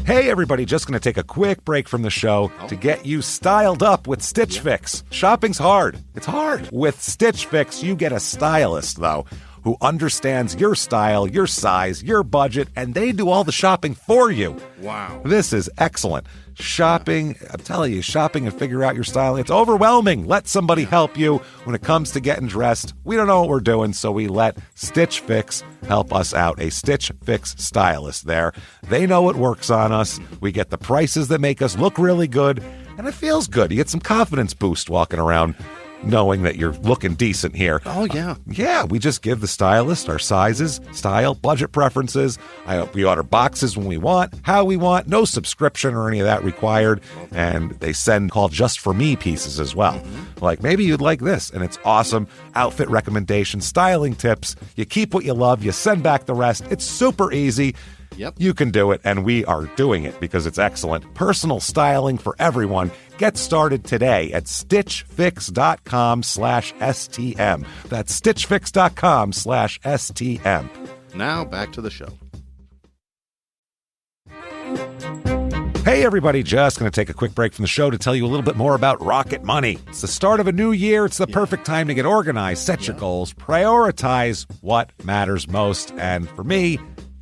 Hey everybody, just going to take a quick break from the show to get you styled up with Stitch Fix. Shopping's hard. It's hard. With Stitch Fix, you get a stylist, though, who understands your style, your size, your budget, and they do all the shopping for you. Wow. This is excellent. Shopping, I'm telling you, shopping and figure out your style, it's overwhelming. Let somebody help you when it comes to getting dressed. We don't know what we're doing, so we let Stitch Fix help us out. A Stitch Fix stylist there. They know what works on us. We get the prices that make us look really good, and it feels good. You get some confidence boost walking around knowing that you're looking decent here. Oh, yeah. Yeah, we just give the stylist our sizes, style, budget preferences. We order boxes when we want, how we want, no subscription or any of that required. And they send called Just For Me pieces as well. Like, maybe you'd like this, and it's awesome. Outfit recommendations, styling tips. You keep what you love, you send back the rest. It's super easy. Yep. You can do it, and we are doing it because it's excellent. Personal styling for everyone. Get started today at stitchfix.com/STM. That's stitchfix.com/STM. Now back to the show. Hey everybody, just going to take a quick break from the show to tell you a little bit more about Rocket Money. It's the start of a new year. It's the perfect time to get organized, set your goals, prioritize what matters most. And for me,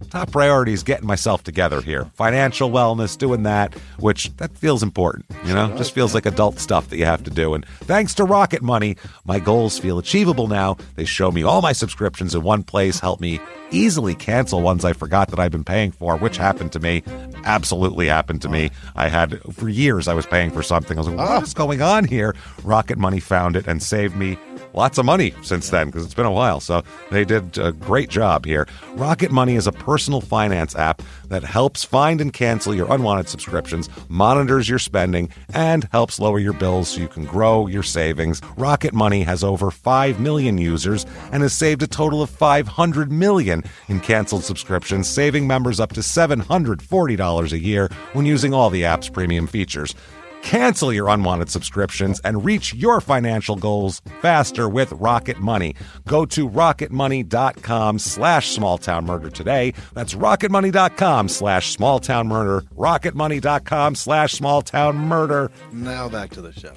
top priority is getting myself together here. Financial wellness, doing that, which that feels important, you know? Just feels like adult stuff that you have to do. And thanks to Rocket Money, my goals feel achievable now. They show me all my subscriptions in one place, help me easily cancel ones I forgot that I've been paying for, which happened to me. Absolutely happened to me. I had, for years, I was paying for something. I was like, what is going on here? Rocket Money found it and saved me lots of money since then, because it's been a while. So they did a great job here. Rocket Money is a personal finance app that helps find and cancel your unwanted subscriptions, monitors your spending, and helps lower your bills so you can grow your savings. Rocket Money has over 5 million users and has saved a total of $500 million in canceled subscriptions, saving members up to $740 a year when using all the app's premium features. Cancel your unwanted subscriptions and reach your financial goals faster with Rocket Money. Go to rocketmoney.com/smalltownmurder today. That's rocketmoney.com/smalltownmurder. rocketmoney.com/smalltownmurder. Now back to the show.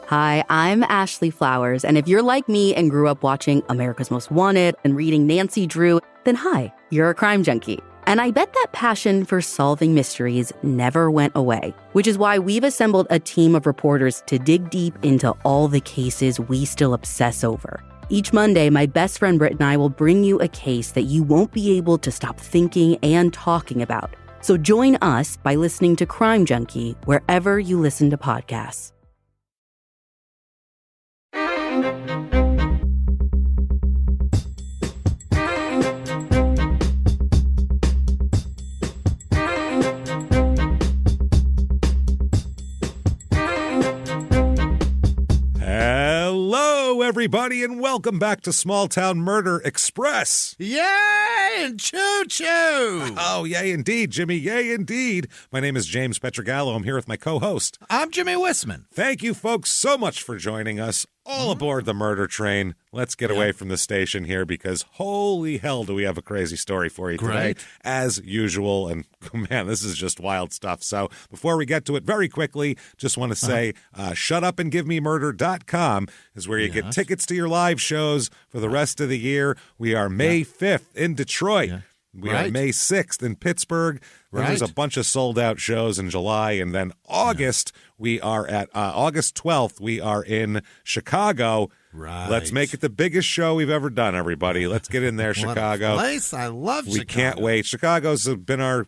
Hi, I'm Ashley Flowers, and if you're like me and grew up watching America's Most Wanted and reading Nancy Drew, then hi, you're a crime junkie. And I bet that passion for solving mysteries never went away, which is why we've assembled a team of reporters to dig deep into all the cases we still obsess over. Each Monday, my best friend Britt and I will bring you a case that you won't be able to stop thinking and talking about. So join us by listening to Crime Junkie wherever you listen to podcasts. Hello, everybody, and welcome back to Small Town Murder Express. Yay and choo-choo! Oh, yay indeed, Jimmy, yay indeed. My name is James Pietragallo. I'm here with my co-host. I'm Jimmie Whisman. Thank you, folks, so much for joining us. All aboard the murder train. Let's get away from the station here because holy hell do we have a crazy story for you today, as usual. And man, this is just wild stuff. So before we get to it very quickly, just want to say shutupandgivememurder.com is where you get tickets to your live shows for the rest of the year. We are May 5th in Detroit. We are May 6th in Pittsburgh. Then there's a bunch of sold-out shows in July. And then August, we are at August 12th, we are in Chicago. Right. Let's make it the biggest show we've ever done, everybody. Let's get in there, Chicago. What a place. I love Chicago. We can't wait. Chicago's been our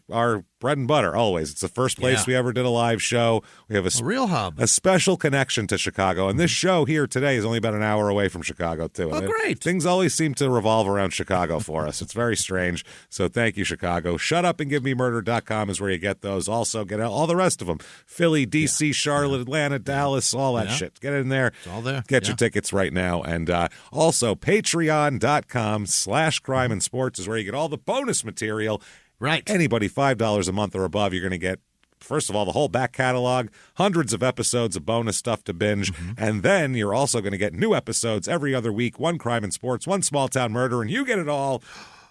bread and butter always. It's the first place we ever did a live show. We have a real hub. A special connection to Chicago. And this show here today is only about an hour away from Chicago, too. Oh, great. Things always seem to revolve around Chicago for us. It's very strange. So thank you, Chicago. Shutupandgivememurder.com is where you get those. Also, get all the rest of them. Philly, D.C., Charlotte, Atlanta, Dallas, all that shit. Get in there. It's all there. Get your tickets right now. And also, patreon.com/crime and sports is where you get all the bonus material. Right. Anybody $5 a month or above, you're going to get, first of all, the whole back catalog, hundreds of episodes of bonus stuff to binge, and then you're also going to get new episodes every other week, one crime and sports, one small town murder, and you get it all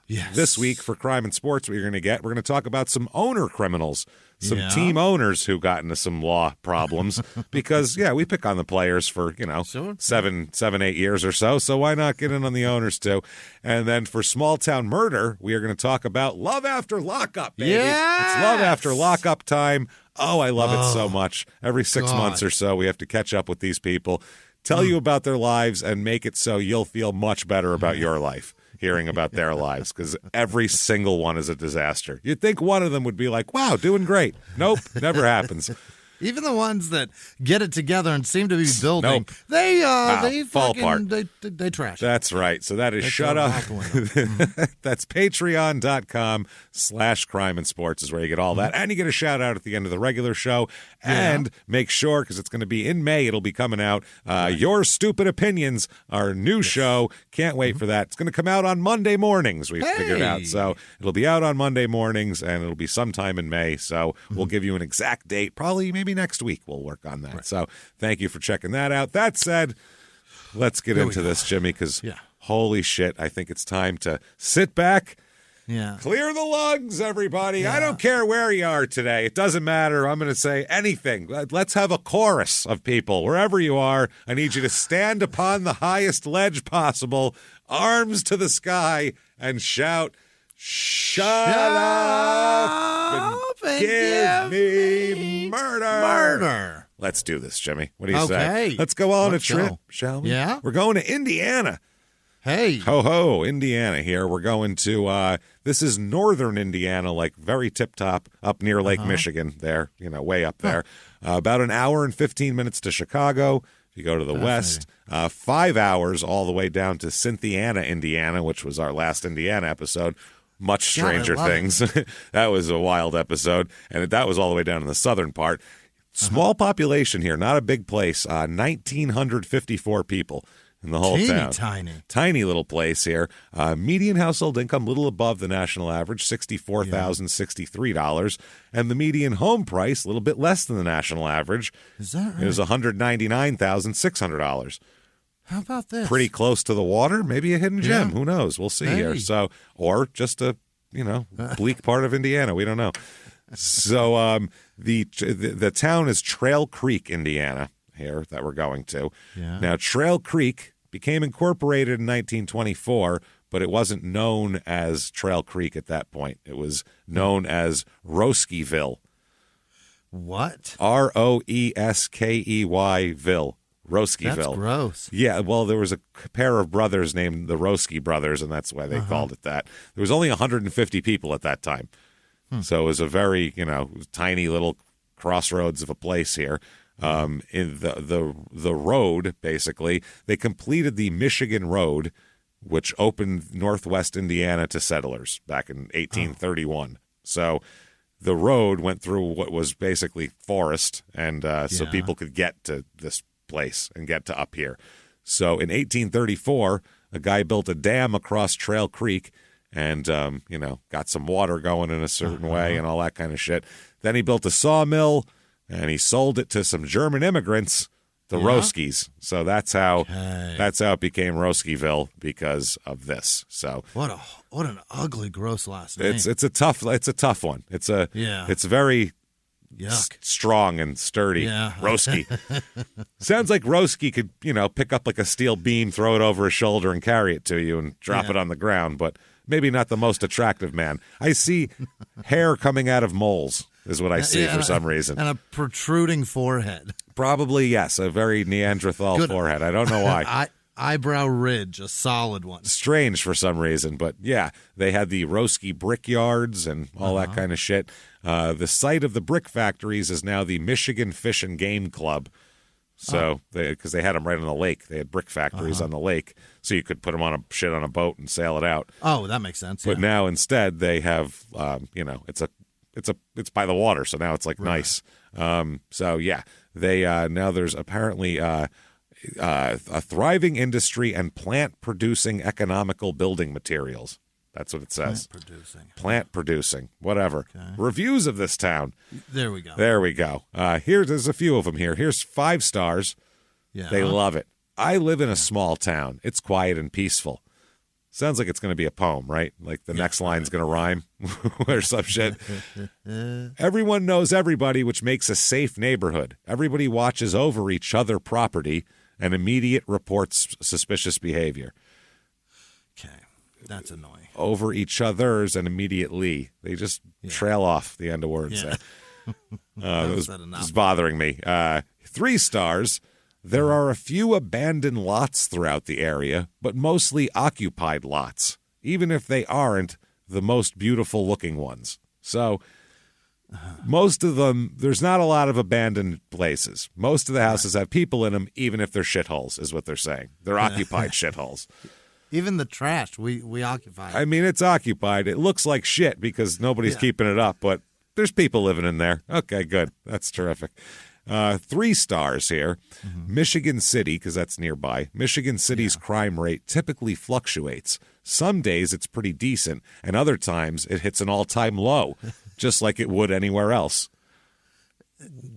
Yes. This week for Crime and Sports, what you're going to talk about some owner criminals, some Yeah. team owners who got into some law problems because, we pick on the players for, Sure. 8 years or so. So why not get in on the owners too? And then for small town murder, we are going to talk about love after lockup, baby. Yes! It's love after lockup time. Oh, I love it so much. Every 6 God. months or so, we have to catch up with these people, tell you about their lives, and make it so you'll feel much better about your life hearing about their lives, because every single one is a disaster. You'd think one of them would be like, wow, doing great. Nope, never happens. Even the ones that get it together and seem to be building, Nope. they fall fucking, apart. They trash it. That's right. So that is They shut throw up. it out the window. That's patreon.com/crime and sports is where you get all that. And you get a shout out at the end of the regular show. And make sure, because it's going to be in May, it'll be coming out. Your Stupid Opinions, our new show. Can't wait for that. It's going to come out on Monday mornings, we've figured out. So it'll be out on Monday mornings, and it'll be sometime in May. So we'll give you an exact date, probably maybe next week we'll work on that. So thank you for checking that out. That said, let's get into this, Jimmy, because holy shit, I think it's time to sit back. Yeah. Clear the lungs, everybody. I don't care where you are today. It doesn't matter. I'm going to say anything. Let's have a chorus of people. Wherever you are, I need you to stand upon the highest ledge possible, arms to the sky, and shout, Shut up and give me murder. Let's do this, Jimmy. What do you say? Let's go on a trip, shall we? Yeah. We're going to Indiana. Hey. Ho, Indiana here. We're going to, this is northern Indiana, like very tip-top, up near Lake Michigan there, way up there. About an hour and 15 minutes to Chicago. If you go to the west, 5 hours all the way down to Cynthiana, Indiana, which was our last Indiana episode. Much stranger things. That was a wild episode. And that was all the way down in the southern part. Small population here, not a big place. 1,954 people in the whole town. Tiny little place here. Median household income, little above the national average, $64,063. And the median home price, a little bit less than the national average. Is that right? It was $199,600. How about this? Pretty close to the water. Maybe a hidden gem. Who knows? We'll see here. So, or just a, bleak part of Indiana. We don't know. So the town is Trail Creek, Indiana, here that we're going to. Yeah. Now, Trail Creek became incorporated in 1924, but it wasn't known as Trail Creek at that point. It was known as Roskeyville. What? Roeskeyville. Roskeyville. That's gross. Yeah, well, there was a pair of brothers named the Roskey brothers, and that's why they called it that. There was only 150 people at that time. So it was a very, tiny little crossroads of a place here. In the road, basically, they completed the Michigan Road, which opened northwest Indiana to settlers back in 1831. So the road went through what was basically forest, and so people could get to this place and get to up here. So in 1834, a guy built a dam across Trail Creek and, got some water going in a certain way and all that kind of shit. Then he built a sawmill and he sold it to some German immigrants, the Roskies. So that's how it became Roskeyville because of this. So what an ugly, gross last name. It's a tough one. It's very strong and sturdy. Roski. Sounds like Roski could, pick up like a steel beam, throw it over his shoulder and carry it to you and drop it on the ground, but maybe not the most attractive man. I see hair coming out of moles is what I see for some reason. And a protruding forehead. Probably, yes, a very Neanderthal forehead. I don't know why. Eyebrow ridge, a solid one. Strange for some reason, but yeah, they had the Roski brickyards and all that kind of shit. The site of the brick factories is now the Michigan Fish and Game Club. So, because they had them right on the lake, they had brick factories on the lake, so you could put them on a boat and sail it out. Oh, that makes sense. But now instead they have, it's by the water, so now it's like nice. So yeah, they now there's apparently a thriving industry and plant producing economical building materials. That's what it says. Plant producing. Whatever. Okay. Reviews of this town. There we go. There's a few of them here. Here's 5 stars. Yeah. They love it. I live in a small town. It's quiet and peaceful. Sounds like it's going to be a poem, right? Like the next line's going to rhyme or some shit. Everyone knows everybody, which makes a safe neighborhood. Everybody watches over each other property and immediate reports suspicious behavior. Okay, that's annoying. Over each other's and immediately. They just trail off the end of words there. It was bothering me. 3 stars. There are a few abandoned lots throughout the area, but mostly occupied lots, even if they aren't the most beautiful-looking ones. So most of them, there's not a lot of abandoned places. Most of the houses have people in them, even if they're shitholes, is what they're saying. They're occupied shitholes. Even the trash, we occupy. I mean, it's occupied. It looks like shit because nobody's keeping it up, but there's people living in there. Okay, good. That's terrific. 3 stars here. Michigan City, because that's nearby. Michigan City's crime rate typically fluctuates. Some days it's pretty decent, and other times it hits an all-time low, just like it would anywhere else.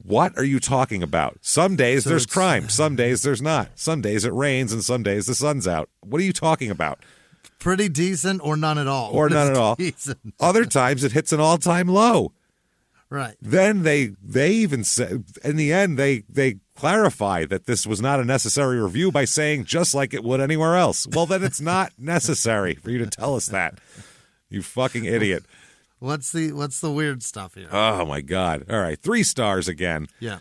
What are you talking about? Some days there's crime. Some days there's not. Some days it rains, and some days the sun's out. What are you talking about? Pretty decent or none at all. Or none at all. Other times it hits an all-time low. Right. Then they even said, in the end, they clarify that this was not a necessary review by saying just like it would anywhere else. Well, then it's not necessary for you to tell us that. You fucking idiot. What's the weird stuff here? Oh, my God. All right. 3 stars again. Yeah.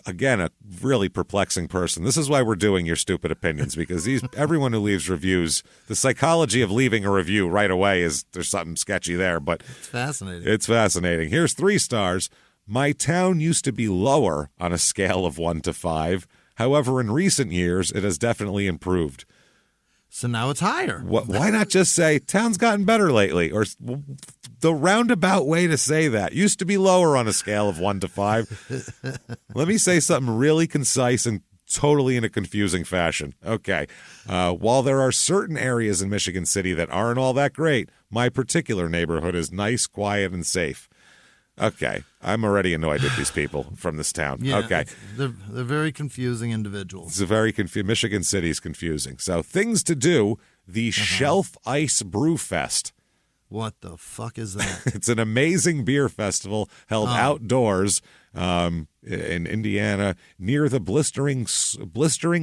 Again, a really perplexing person. This is why we're doing your stupid opinions, because everyone who leaves reviews, the psychology of leaving a review right away is there's something sketchy there, but it's fascinating. It's fascinating. Here's 3 stars. My town used to be lower on a scale of 1 to 5. However, in recent years, it has definitely improved. So now it's higher. Why not just say, town's gotten better lately? Or the roundabout way to say that. Used to be lower on a scale of 1 to 5. Let me say something really concise and totally in a confusing fashion. Okay. While there are certain areas in Michigan City that aren't all that great, my particular neighborhood is nice, quiet, and safe. Okay. I'm already annoyed with these people from this town. Yeah, okay. They're very confusing individuals. It's a very Michigan City's confusing. So things to do, the Shelf Ice Brew Fest. What the fuck is that? It's an amazing beer festival held outdoors in Indiana near the blistering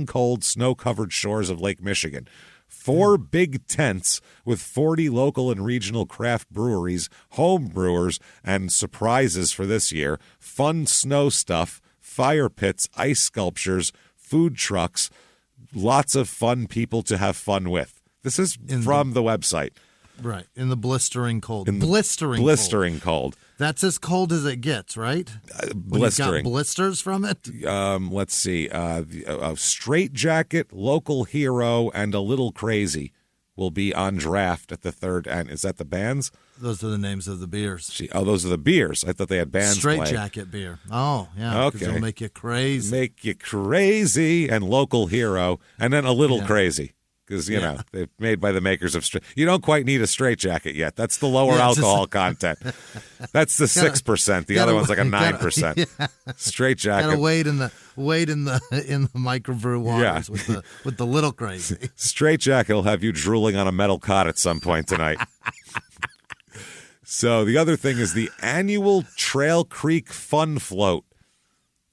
cold snow-covered shores of Lake Michigan. 4 big tents with 40 local and regional craft breweries, home brewers, and surprises for this year. Fun snow stuff, fire pits, ice sculptures, food trucks, lots of fun people to have fun with. This is from the website. Right, in the blistering cold. Blistering cold. That's as cold as it gets, right? Blistering. When you got blisters from it? Let's see. A Straight Jacket, Local Hero, and A Little Crazy will be on draft at the 3rd. And is that the bands? Those are the names of the beers. Those are the beers. I thought they had bands Straight playing. Jacket beer. Oh, yeah. Okay. It'll make you crazy. Make you crazy, and Local Hero, and then A Little Crazy. Because, you know, they're made by the makers of straight. You don't quite need a Straight Jacket yet. That's the lower alcohol content. That's the 6%. The other one's like a 9%. Straight Jacket. Gotta wait in the microbrew waters with the Little Crazy. Straight Jacket will have you drooling on a metal cot at some point tonight. So the other thing is the annual Trail Creek Fun Float.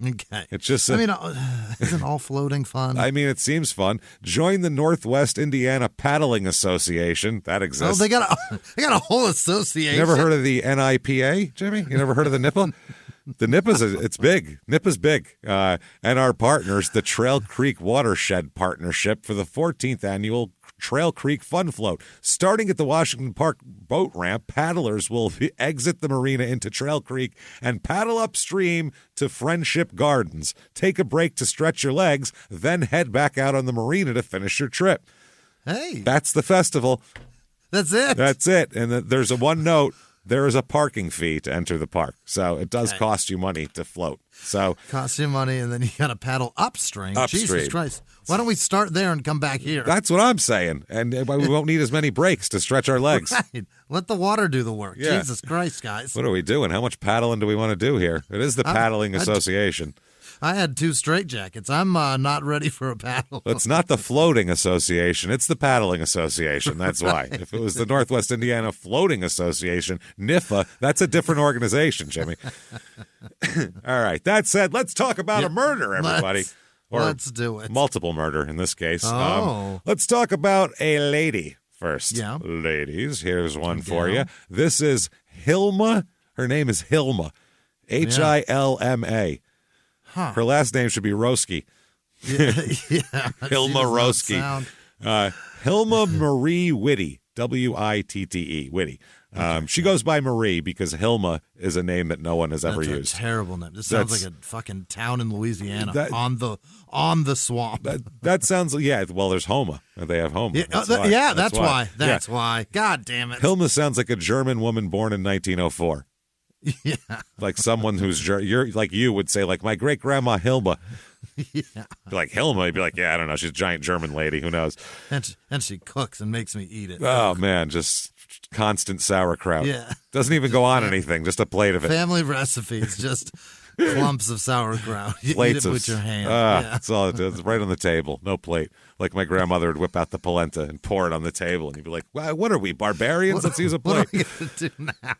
Okay. It's just isn't all floating fun? I mean, it seems fun. Join the Northwest Indiana Paddling Association. That exists. Oh, they got a whole association. You never heard of the NIPA, Jimmy? You never heard of the NIPA? The NIPA's it's big. NIPA's big. And our partners, the Trail Creek Watershed Partnership for the 14th annual Trail Creek Fun Float. Starting at the Washington Park boat ramp, paddlers will exit the marina into Trail Creek and paddle upstream to Friendship Gardens. Take a break to stretch your legs, then head back out on the marina to finish your trip. Hey. That's the festival. That's it. That's it. And there's a one note. There is a parking fee to enter the park. So it does cost you money to float. So costs you money, and then you got to paddle upstream. Jesus Christ. Why don't we start there and come back here? That's what I'm saying. And we won't need as many breaks to stretch our legs. Right. Let the water do the work. Yeah. Jesus Christ, guys. What are we doing? How much paddling do we want to do here? It is the Paddling Association. I had 2 straitjackets. I'm not ready for a paddle. It's not the Floating Association. It's the Paddling Association. That's why. If it was the Northwest Indiana Floating Association, NIFA, that's a different organization, Jimmie. All right. That said, let's talk about a murder, everybody. Let's do it. Multiple murder in this case. Oh. Let's talk about a lady first. Yeah. Ladies, here's one for you. This is Hilma. Her name is Hilma. Hilma. Huh. Her last name should be Roski. Hilma Roski. Hilma Marie Witte. Witte. Witte. She goes by Marie because Hilma is a name that no one has ever used. That's a terrible name. This sounds like a fucking town in Louisiana on the swamp. That sounds, well, there's Homa. They have Homa. That's why. That's why. God damn it. Hilma sounds like a German woman born in 1904. Yeah. Like someone who's, like you would say, like my great grandma Hilma. Yeah. Like Hilma, you'd be like, I don't know. She's a giant German lady. Who knows? And she cooks and makes me eat it. Oh, man. Just constant sauerkraut. Yeah. Doesn't even go on anything. Just a plate of it. Family recipes. Just clumps of sauerkraut. You Plates eat it with your hand. That's all it does. It's right on the table. No plate. Like my grandmother would whip out the polenta and pour it on the table. And you'd be like, what are we, barbarians? Let's use a plate. What are we going to do now?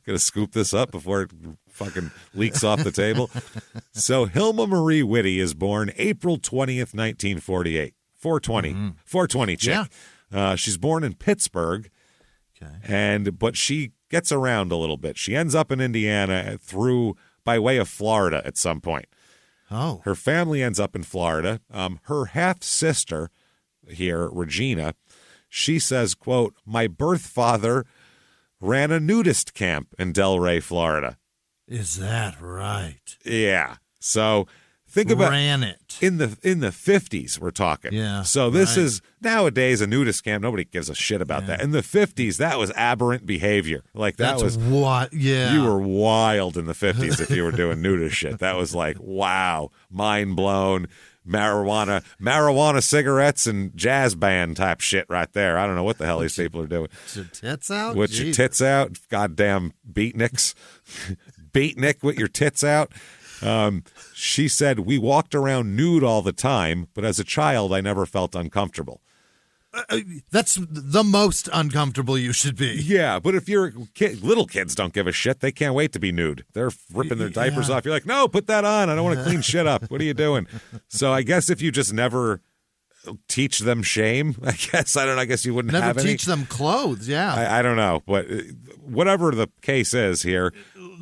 Gonna scoop this up before it fucking leaks off the table. So Hilma Marie Witte is born April 20th, 1948. 420. 420 chick. Yeah. She's born in Pittsburgh. Okay. But she gets around a little bit. She ends up in Indiana by way of Florida at some point. Oh. Her family ends up in Florida. Her half-sister here, Regina, she says, quote, my birth father ran a nudist camp in Delray, Florida. Is that right? Yeah. So think about it in the 50s. We're talking. Yeah. So this is nowadays a nudist camp. Nobody gives a shit about that. In the 50s, that was aberrant behavior. Like That's what? Yeah. You were wild in the 50s if you were doing nudist shit. That was like, wow, mind blown. Marijuana cigarettes and jazz band type shit right there. I don't know what the hell these people are doing. With your tits out? With your tits out? Goddamn beatniks. Beatnik with your tits out. She said, we walked around nude all the time, but as a child, I never felt uncomfortable. That's the most uncomfortable you should be. Yeah, but if you're little kids don't give a shit. They can't wait to be nude. They're ripping their diapers off. You're like, no, put that on. I don't want to clean shit up. What are you doing? So I guess if you just never teach them shame, I guess you wouldn't have any. Never teach them clothes, yeah. I don't know, but whatever the case is here,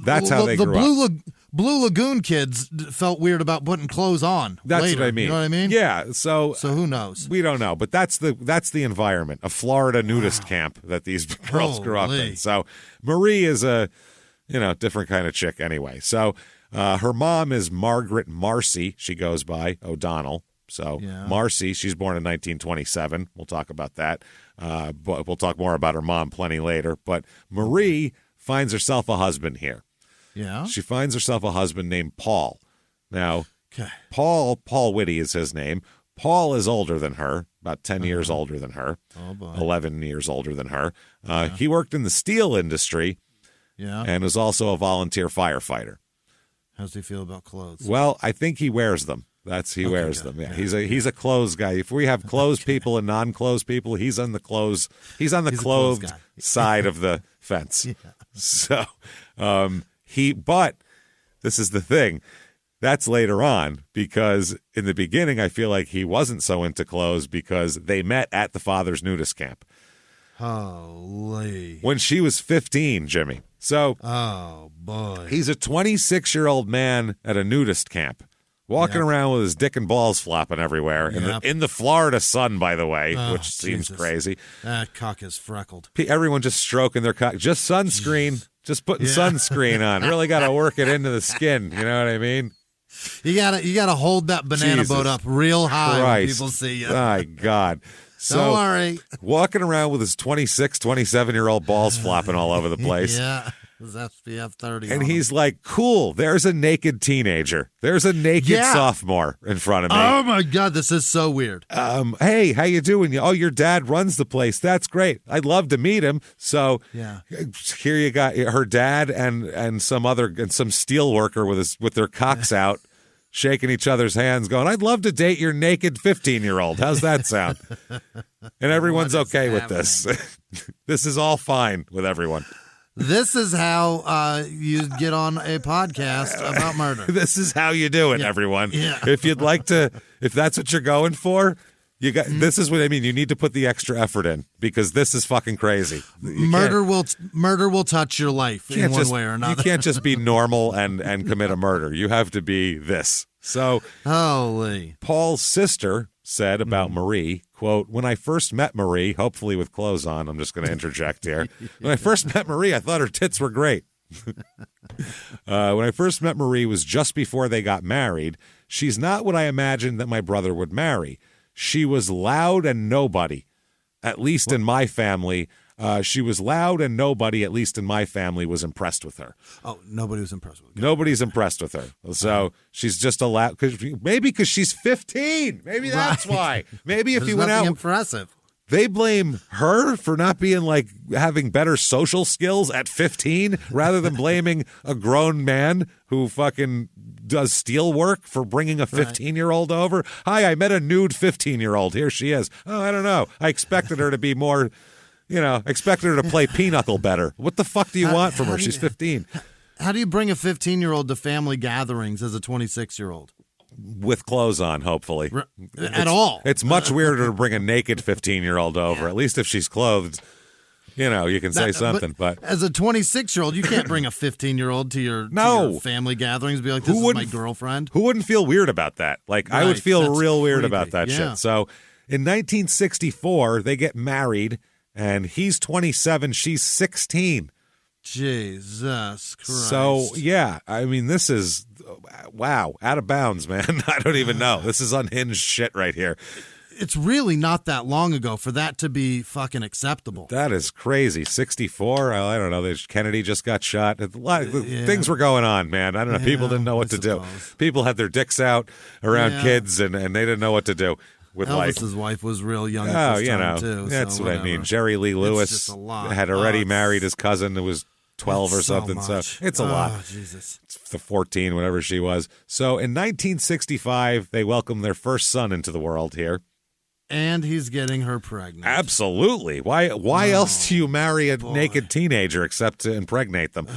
that's how they grew up. Blue Lagoon kids felt weird about putting clothes on. That's later. what I mean. You know what I mean? Yeah. So who knows? We don't know, but that's the environment, a Florida nudist camp that these girls grew up in. So Marie is a different kind of chick anyway. So her mom is Margaret Marcy. She goes by O'Donnell. So Marcy, she's born in 1927. We'll talk about that. But we'll talk more about her mom plenty later. But Marie finds herself a husband here. Yeah. She finds herself a husband named Paul. Now, Paul Witte is his name. Paul is older than her, about 10 years older than her, 11 years older than her. He worked in the steel industry and was also a volunteer firefighter. How does he feel about clothes? Well, I think he wears them. He wears them. Yeah, he's a clothes guy. If we have clothes people and non-clothes people, he's on the clothes. He's on the clothed side of the fence. Yeah. So, but this is the thing. That's later on, because in the beginning, I feel like he wasn't so into clothes because they met at the father's nudist camp. Holy. When she was 15, Jimmie. So, oh boy, he's a 26-year-old man at a nudist camp. Walking around with his dick and balls flopping everywhere in the Florida sun, by the way, which seems crazy. That cock is freckled. Everyone just stroking their cock. Just sunscreen. Just putting sunscreen on. Really got to work it into the skin. You know what I mean? You gotta hold that banana boat up real high when people see you. My God. So, don't worry. Walking around with his 26, 27-year-old balls flopping all over the place. Yeah. SPF 30. And he's like, cool, there's a naked teenager. There's a naked sophomore in front of me. Oh, my God, this is so weird. Hey, how you doing? Oh, your dad runs the place. That's great. I'd love to meet him. So here you got her dad and some steel worker with their cocks out shaking each other's hands, going, I'd love to date your naked 15-year-old. How's that sound? And everyone's okay with this. This is all fine with everyone. This is how you get on a podcast about murder. This is how you do it, everyone. Yeah. If you'd like to, if that's what you're going for, this is what I mean. You need to put the extra effort in because this is fucking crazy. Murder will touch your life in one way or another. You can't just be normal and commit a murder. You have to be this. So, holy. Paul's sister said about Marie, quote, when I first met Marie, hopefully with clothes on, I'm just going to interject here. When I first met Marie, I thought her tits were great. When I first met Marie was just before they got married. She's not what I imagined that my brother would marry. She was loud and nobody, at least in my family. She was loud and nobody, at least in my family, was impressed with her. Oh, nobody was impressed with her. Nobody's impressed with her. So she's just allowed, maybe because she's 15. Maybe that's why. Maybe if you went out. Impressive. They blame her for not being having better social skills at 15 rather than blaming a grown man who fucking does steel work for bringing a 15-year-old over. Hi, I met a nude 15-year-old. Here she is. Oh, I don't know. I expected her to be more, expected her to play pinochle better. What the fuck do you want from her? She's 15. How do you bring a 15-year-old to family gatherings as a 26-year-old? With clothes on, hopefully. At all. It's much weirder to bring a naked 15-year-old over. At least if she's clothed, you can say something. But as a 26-year-old, you can't bring a 15-year-old to your family gatherings and be like, this is my girlfriend. Who wouldn't feel weird about that? I would feel real weird about that shit. So in 1964, they get married, and he's 27, she's 16. Jesus Christ. So, yeah, I mean, this is, wow, out of bounds, man. I don't even know. This is unhinged shit right here. It's really not that long ago for that to be fucking acceptable. That is crazy. 64, I don't know. Kennedy just got shot. A lot of things were going on, man. I don't know. People didn't know what to do. People had their dicks out around kids, and they didn't know what to do. With Elvis's wife was real young at this time, too. That's what I mean. Jerry Lee Lewis had already married his cousin who was 12 or something. So it's a lot. Jesus. It's the 14, whatever she was. So in 1965, they welcomed their first son into the world here. And he's getting her pregnant. Absolutely. Why else do you marry a naked teenager except to impregnate them?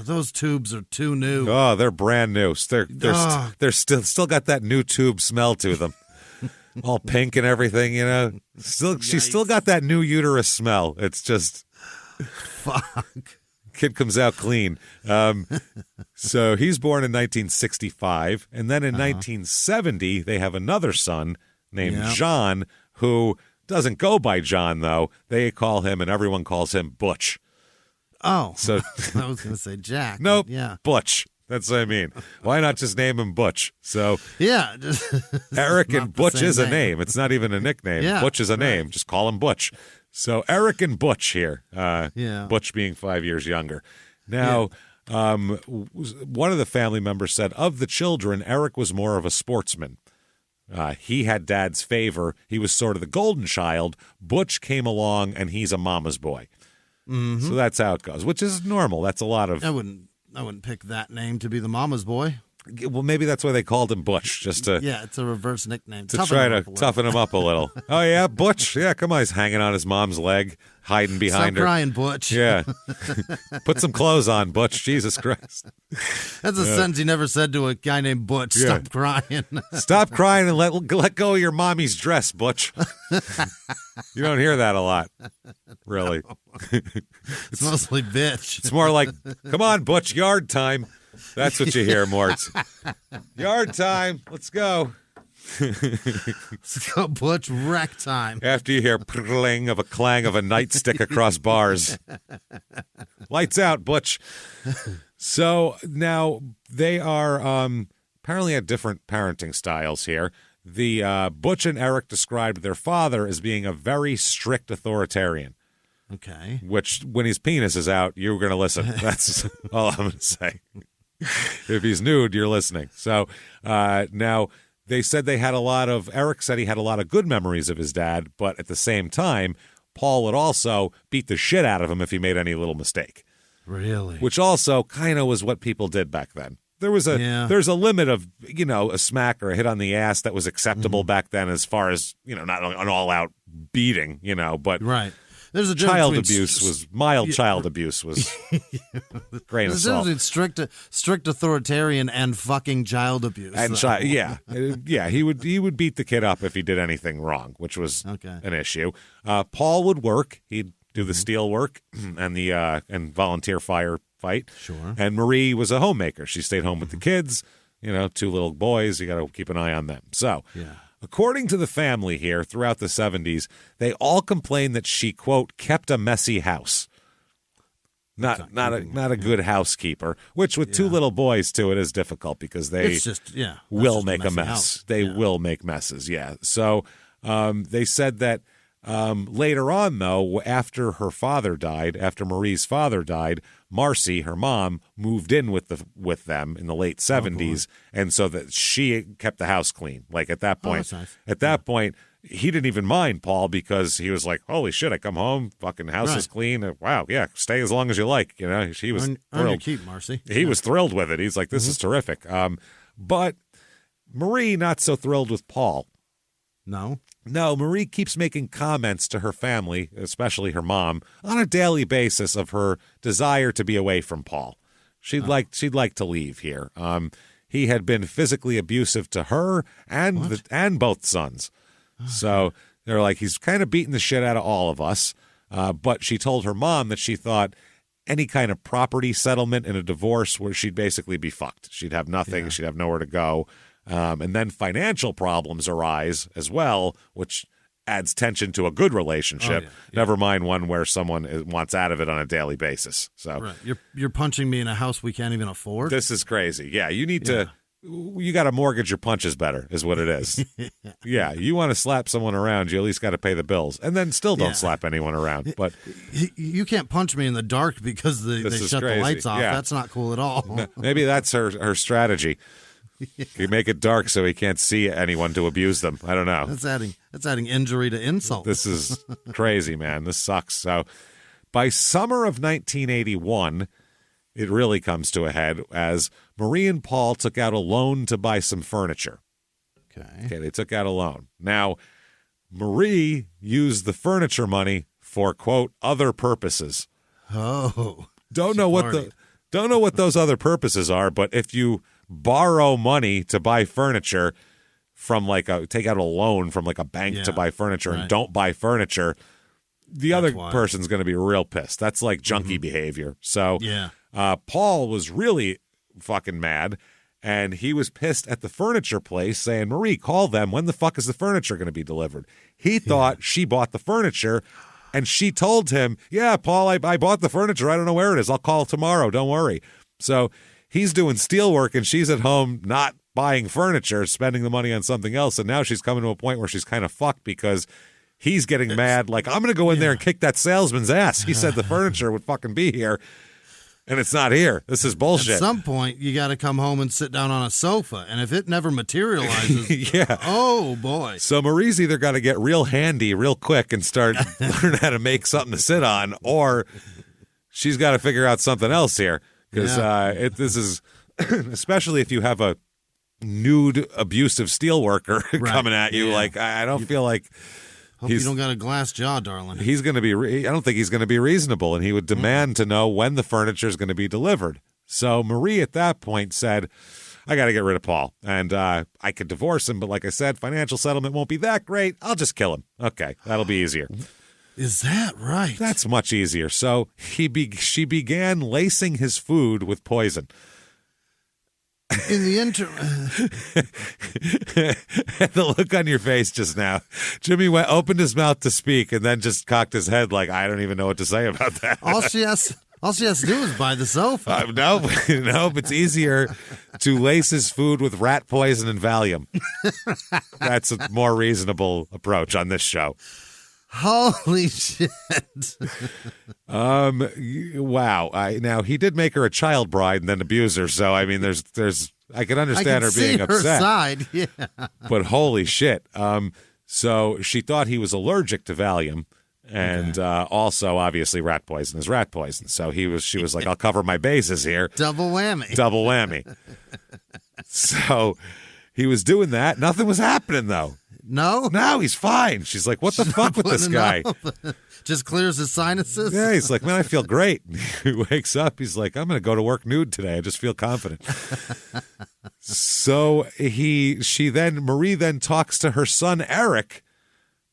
Those tubes are too new. Oh, they're brand new. They're still got that new tube smell to them. All pink and everything, She's still got that new uterus smell. It's just fuck. Kid comes out clean. So he's born in 1965, and then in 1970 they have another son named John, who doesn't go by John, though. They call him, and everyone calls him Butch. Oh, so I was going to say Jack. Nope, Butch. That's what I mean. Why not just name him Butch? So Eric and Butch is a name. It's not even a nickname. Butch is a name. Just call him Butch. So Eric and Butch here. Butch being 5 years younger. Now, one of the family members said, of the children, Eric was more of a sportsman. He had Dad's favor. He was sort of the golden child. Butch came along, and he's a mama's boy. Mm-hmm. So that's how it goes, which is normal. That's a lot of... I wouldn't pick that name to be the mama's boy. Well, maybe that's why they called him Butch, just to... Yeah, it's a reverse nickname. To try to toughen him up a little. Oh, yeah, Butch. Yeah, come on. He's hanging on his mom's leg, hiding behind her. Stop crying, Butch. Yeah. Put some clothes on, Butch. Jesus Christ. That's a sentence you never said to a guy named Butch. Stop crying. Stop crying and let go of your mommy's dress, Butch. You don't hear that a lot, really. It's mostly bitch. It's more like, come on, Butch, yard time. That's what you hear, Mort. Yard time. Let's go. Let's go, Butch. Wreck time. After you hear clang of a nightstick across bars. Lights out, Butch. So now they are apparently at different parenting styles here. The Butch and Eric described their father as being a very strict authoritarian. Okay. Which, when his penis is out, you're going to listen. That's all I'm going to say. If he's nude, you're listening. So now they said Eric said he had a lot of good memories of his dad, but at the same time, Paul would also beat the shit out of him if he made any little mistake. Really? Which also kind of was what people did back then. there's a limit of, a smack or a hit on the ass that was acceptable back then as far as, not an all-out beating, but right. There's a child abuse was mild. Child abuse was grain of salt. There's strict authoritarian and fucking child abuse. And he would beat the kid up if he did anything wrong, which was an issue. Paul would work. He'd do the steel work and the and volunteer firefight. Sure. And Marie was a homemaker. She stayed home with the kids. 2 little boys. You got to keep an eye on them. So. Yeah. According to the family here, throughout the 70s, they all complained that she, quote, kept a messy house. Not a good housekeeper, which with 2 little boys, too, it is difficult because they will make a mess. House. They will make messes, yeah. So they said that later on, though, after Marie's father died, Marcy, her mom, moved in with them in the late 70s, and so that she kept the house clean. Like at that point, point, he didn't even mind Paul because he was like, "Holy shit! I come home, fucking house is clean. Wow, yeah, stay as long as you like." He was earn your keep, Marcy. He was thrilled with it. He's like, "This is terrific." But Marie not so thrilled with Paul. No, Marie keeps making comments to her family, especially her mom, on a daily basis of her desire to be away from Paul. She'd like to leave here. He had been physically abusive to her and both sons. So they're like, he's kind of beating the shit out of all of us. But she told her mom that she thought any kind of property settlement in a divorce where she'd basically be fucked. She'd have nothing. Yeah. She'd have nowhere to go. And then financial problems arise as well, which adds tension to a good relationship. Never mind one where someone wants out of it on a daily basis. So you're punching me in a house we can't even afford. This is crazy. Yeah, you need to. You got to mortgage your punches better, is what it is. Yeah, you want to slap someone around, you at least got to pay the bills, and then still don't slap anyone around. But you can't punch me in the dark because they shut the lights off. Yeah. That's not cool at all. Maybe that's her strategy. You make it dark so he can't see anyone to abuse them. I don't know. That's adding injury to insult. This is crazy, man. This sucks. So by summer of 1981, it really comes to a head as Marie and Paul took out a loan to buy some furniture. Okay, they took out a loan. Now, Marie used the furniture money for, quote, other purposes. Oh. Don't know what those other purposes are, but if you borrow money to buy furniture from take out a loan from a bank to buy furniture and don't buy furniture, the other person's going to be real pissed. That's like junkie behavior. So Paul was really fucking mad, and he was pissed at the furniture place saying, Marie, call them. When the fuck is the furniture going to be delivered? He thought she bought the furniture, and she told him, yeah, Paul, I bought the furniture. I don't know where it is. I'll call tomorrow. Don't worry. So he's doing steel work, and she's at home not buying furniture, spending the money on something else, and now she's coming to a point where she's kind of fucked because he's getting mad, like, I'm going to go in there and kick that salesman's ass. He said the furniture would fucking be here, and it's not here. This is bullshit. At some point, you got to come home and sit down on a sofa, and if it never materializes, oh, boy. So Marie's either got to get real handy real quick and start learn how to make something to sit on, or she's got to figure out something else here. Because this is, especially if you have a nude, abusive steelworker coming at you, I don't feel like... Hope you don't got a glass jaw, darling. He's going to be. I don't think he's going to be reasonable, and he would demand to know when the furniture is going to be delivered. So Marie, at that point, said, "I got to get rid of Paul, and I could divorce him, but like I said, financial settlement won't be that great. I'll just kill him. Okay, that'll be easier." Is that right? That's much easier. So she began lacing his food with poison. In the interim, the look on your face just now, Jimmie opened his mouth to speak and then just cocked his head like, I don't even know what to say about that. All she has to do is buy the sofa. No, it's easier to lace his food with rat poison and Valium. That's a more reasonable approach on this show. Holy shit. Wow. Now, he did make her a child bride and then abuse her, so, I mean, there's I can understand her being upset. Her side, yeah. But holy shit. So she thought he was allergic to Valium, And also, obviously, rat poison is rat poison. So she was like, I'll cover my bases here. Double whammy. Double whammy. So he was doing that. Nothing was happening, though. No? No, he's fine. She's like, what the fuck with this guy? Just clears his sinuses? Yeah, he's like, man, I feel great. He wakes up. He's like, I'm going to go to work nude today. I just feel confident. So Marie then talks to her son, Eric,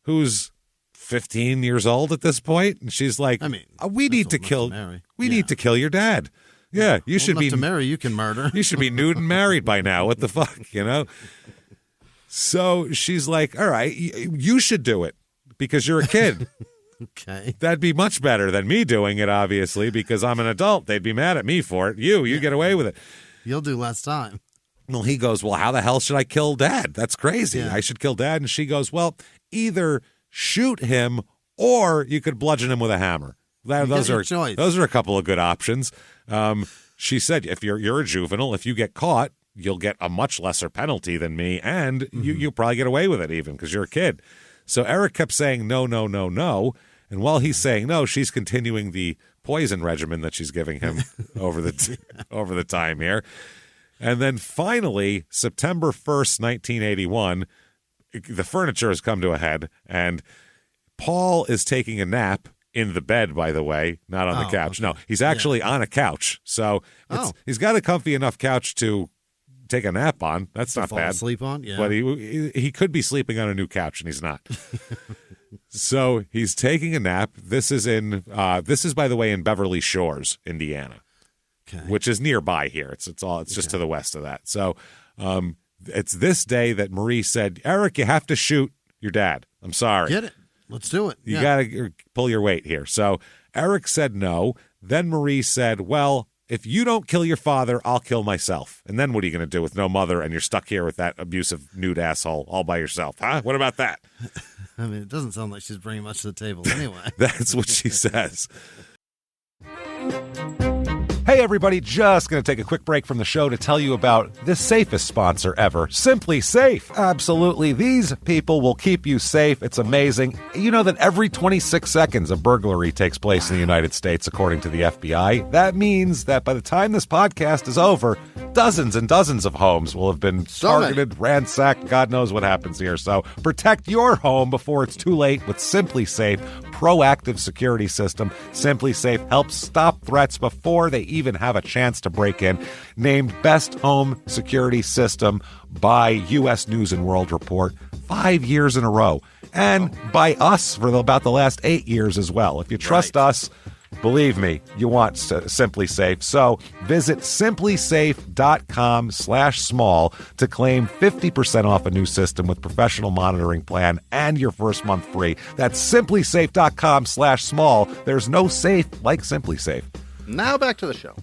who's 15 years old at this point, and she's like, we need to kill your dad. Yeah, you should be to marry. You can murder. You should be nude and married by now. What the fuck, So she's like, all right, you should do it because you're a kid. Okay, that'd be much better than me doing it, obviously, because I'm an adult. They'd be mad at me for it. You get away with it. You'll do less time. Well, he goes, well, how the hell should I kill Dad? That's crazy. Yeah. I should kill Dad. And she goes, well, either shoot him or you could bludgeon him with a hammer. Those are a couple of good options. She said, if you're a juvenile, if you get caught, you'll get a much lesser penalty than me, and you'll probably get away with it even because you're a kid. So Eric kept saying no, no, no, no. And while he's saying no, she's continuing the poison regimen that she's giving him over the time here. And then finally, September 1st, 1981, the furniture has come to a head, and Paul is taking a nap in the bed, by the way, not on the couch. Okay. No, he's actually on a couch. So he's got a comfy enough couch to take a nap on. That's not bad. Sleep on, yeah. But he could be sleeping on a new couch, and he's not. So he's taking a nap. This is by the way in Beverly Shores, Indiana, which is nearby here. It's just to the west of that. So it's this day that Marie said, Eric, you have to shoot your dad. I'm sorry. Get it. Let's do it. You got to pull your weight here. So Eric said no. Then Marie said, well, if you don't kill your father, I'll kill myself. And then what are you going to do with no mother and you're stuck here with that abusive nude asshole all by yourself? Huh? What about that? It doesn't sound like she's bringing much to the table anyway. That's what she says. Hey, everybody, just going to take a quick break from the show to tell you about the safest sponsor ever, Simply Safe. Absolutely. These people will keep you safe. It's amazing. You know that every 26 seconds a burglary takes place in the United States, according to the FBI. That means that by the time this podcast is over, dozens and dozens of homes will have been targeted, ransacked. God knows what happens here. So protect your home before it's too late with Simply Safe proactive security system. Simply Safe helps stop threats before they even have a chance to break in. Named Best Home Security System by U.S. News and World Report 5 years in a row. And by us for about the last 8 years as well. If you trust us, believe me, you want Simply Safe. So visit simplysafe.com/small to claim 50% off a new system with professional monitoring plan and your first month free. That's simplysafe.com/small. There's no safe like Simply Safe. Now back to the show.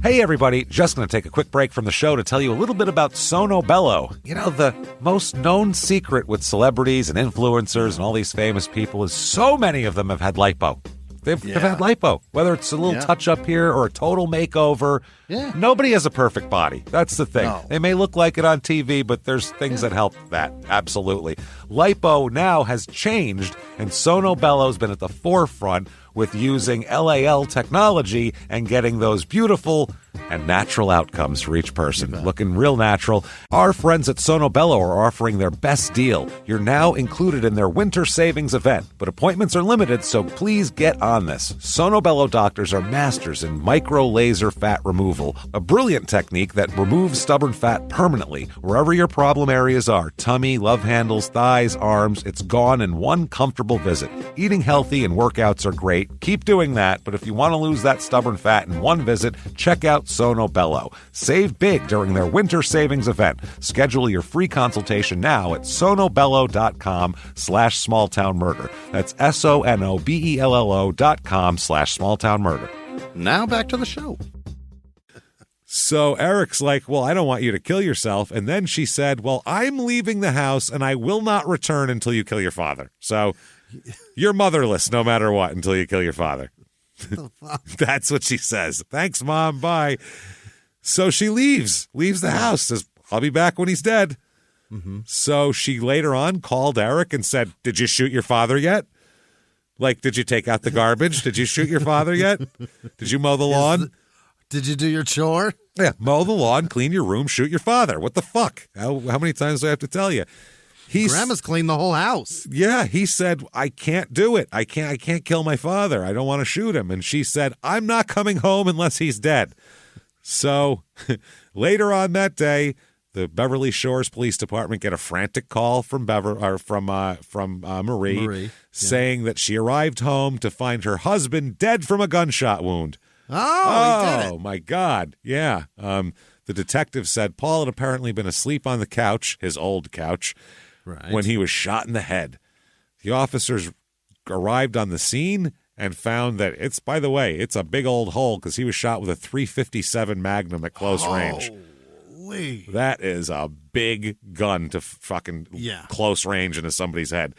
Hey, everybody. Just going to take a quick break from the show to tell you a little bit about Sono Bello. You know, the most known secret with celebrities and influencers and all these famous people is so many of them have had lipo. They've had lipo, whether it's a little touch-up here or a total makeover. Yeah. Nobody has a perfect body. That's the thing. No. They may look like it on TV, but there's things that help that. Absolutely. Lipo now has changed, and Sono Bello's been at the forefront with using LAL technology and getting those beautiful and natural outcomes for each person. Looking real natural. Our friends at Sono Bello are offering their best deal. You're now included in their winter savings event, but appointments are limited, so please get on this. Sono Bello doctors are masters in micro laser fat removal, a brilliant technique that removes stubborn fat permanently wherever your problem areas are. Tummy, love handles, thighs, arms, it's gone in one comfortable visit. Eating healthy and workouts are great. Keep doing that, but if you want to lose that stubborn fat in one visit, check out Sono Bello. Save big during their winter savings event. Schedule your free consultation now at sonobello.com/smalltownmurder. That's sonobello.com/smalltownmurder. Now back to the show. So Eric's like, well, I don't want you to kill yourself. And then she said, well, I'm leaving the house and I will not return until you kill your father. So you're motherless no matter what until you kill your father. That's what she says. Thanks, Mom. Bye. So she leaves the house. Says, I'll be back when he's dead. Mm-hmm. So she later on called Eric and said, "Did you shoot your father yet? Like, did you take out the garbage? Did you shoot your father yet? Did you mow the lawn? Did you do your chore? Yeah, mow the lawn, clean your room, shoot your father. What the fuck? How many times do I have to tell you?" Grandma's cleaned the whole house. Yeah, he said, "I can't do it. I can't kill my father. I don't want to shoot him." And she said, "I'm not coming home unless he's dead." So later on that day, the Beverly Shores Police Department get a frantic call from Marie, saying that she arrived home to find her husband dead from a gunshot wound. Oh, he did it. My God. Yeah. The detective said Paul had apparently been asleep on the couch, his old couch, when he was shot in the head. The officers arrived on the scene and found that it's a big old hole because he was shot with a .357 Magnum at close range. That is a big gun to fucking close range into somebody's head.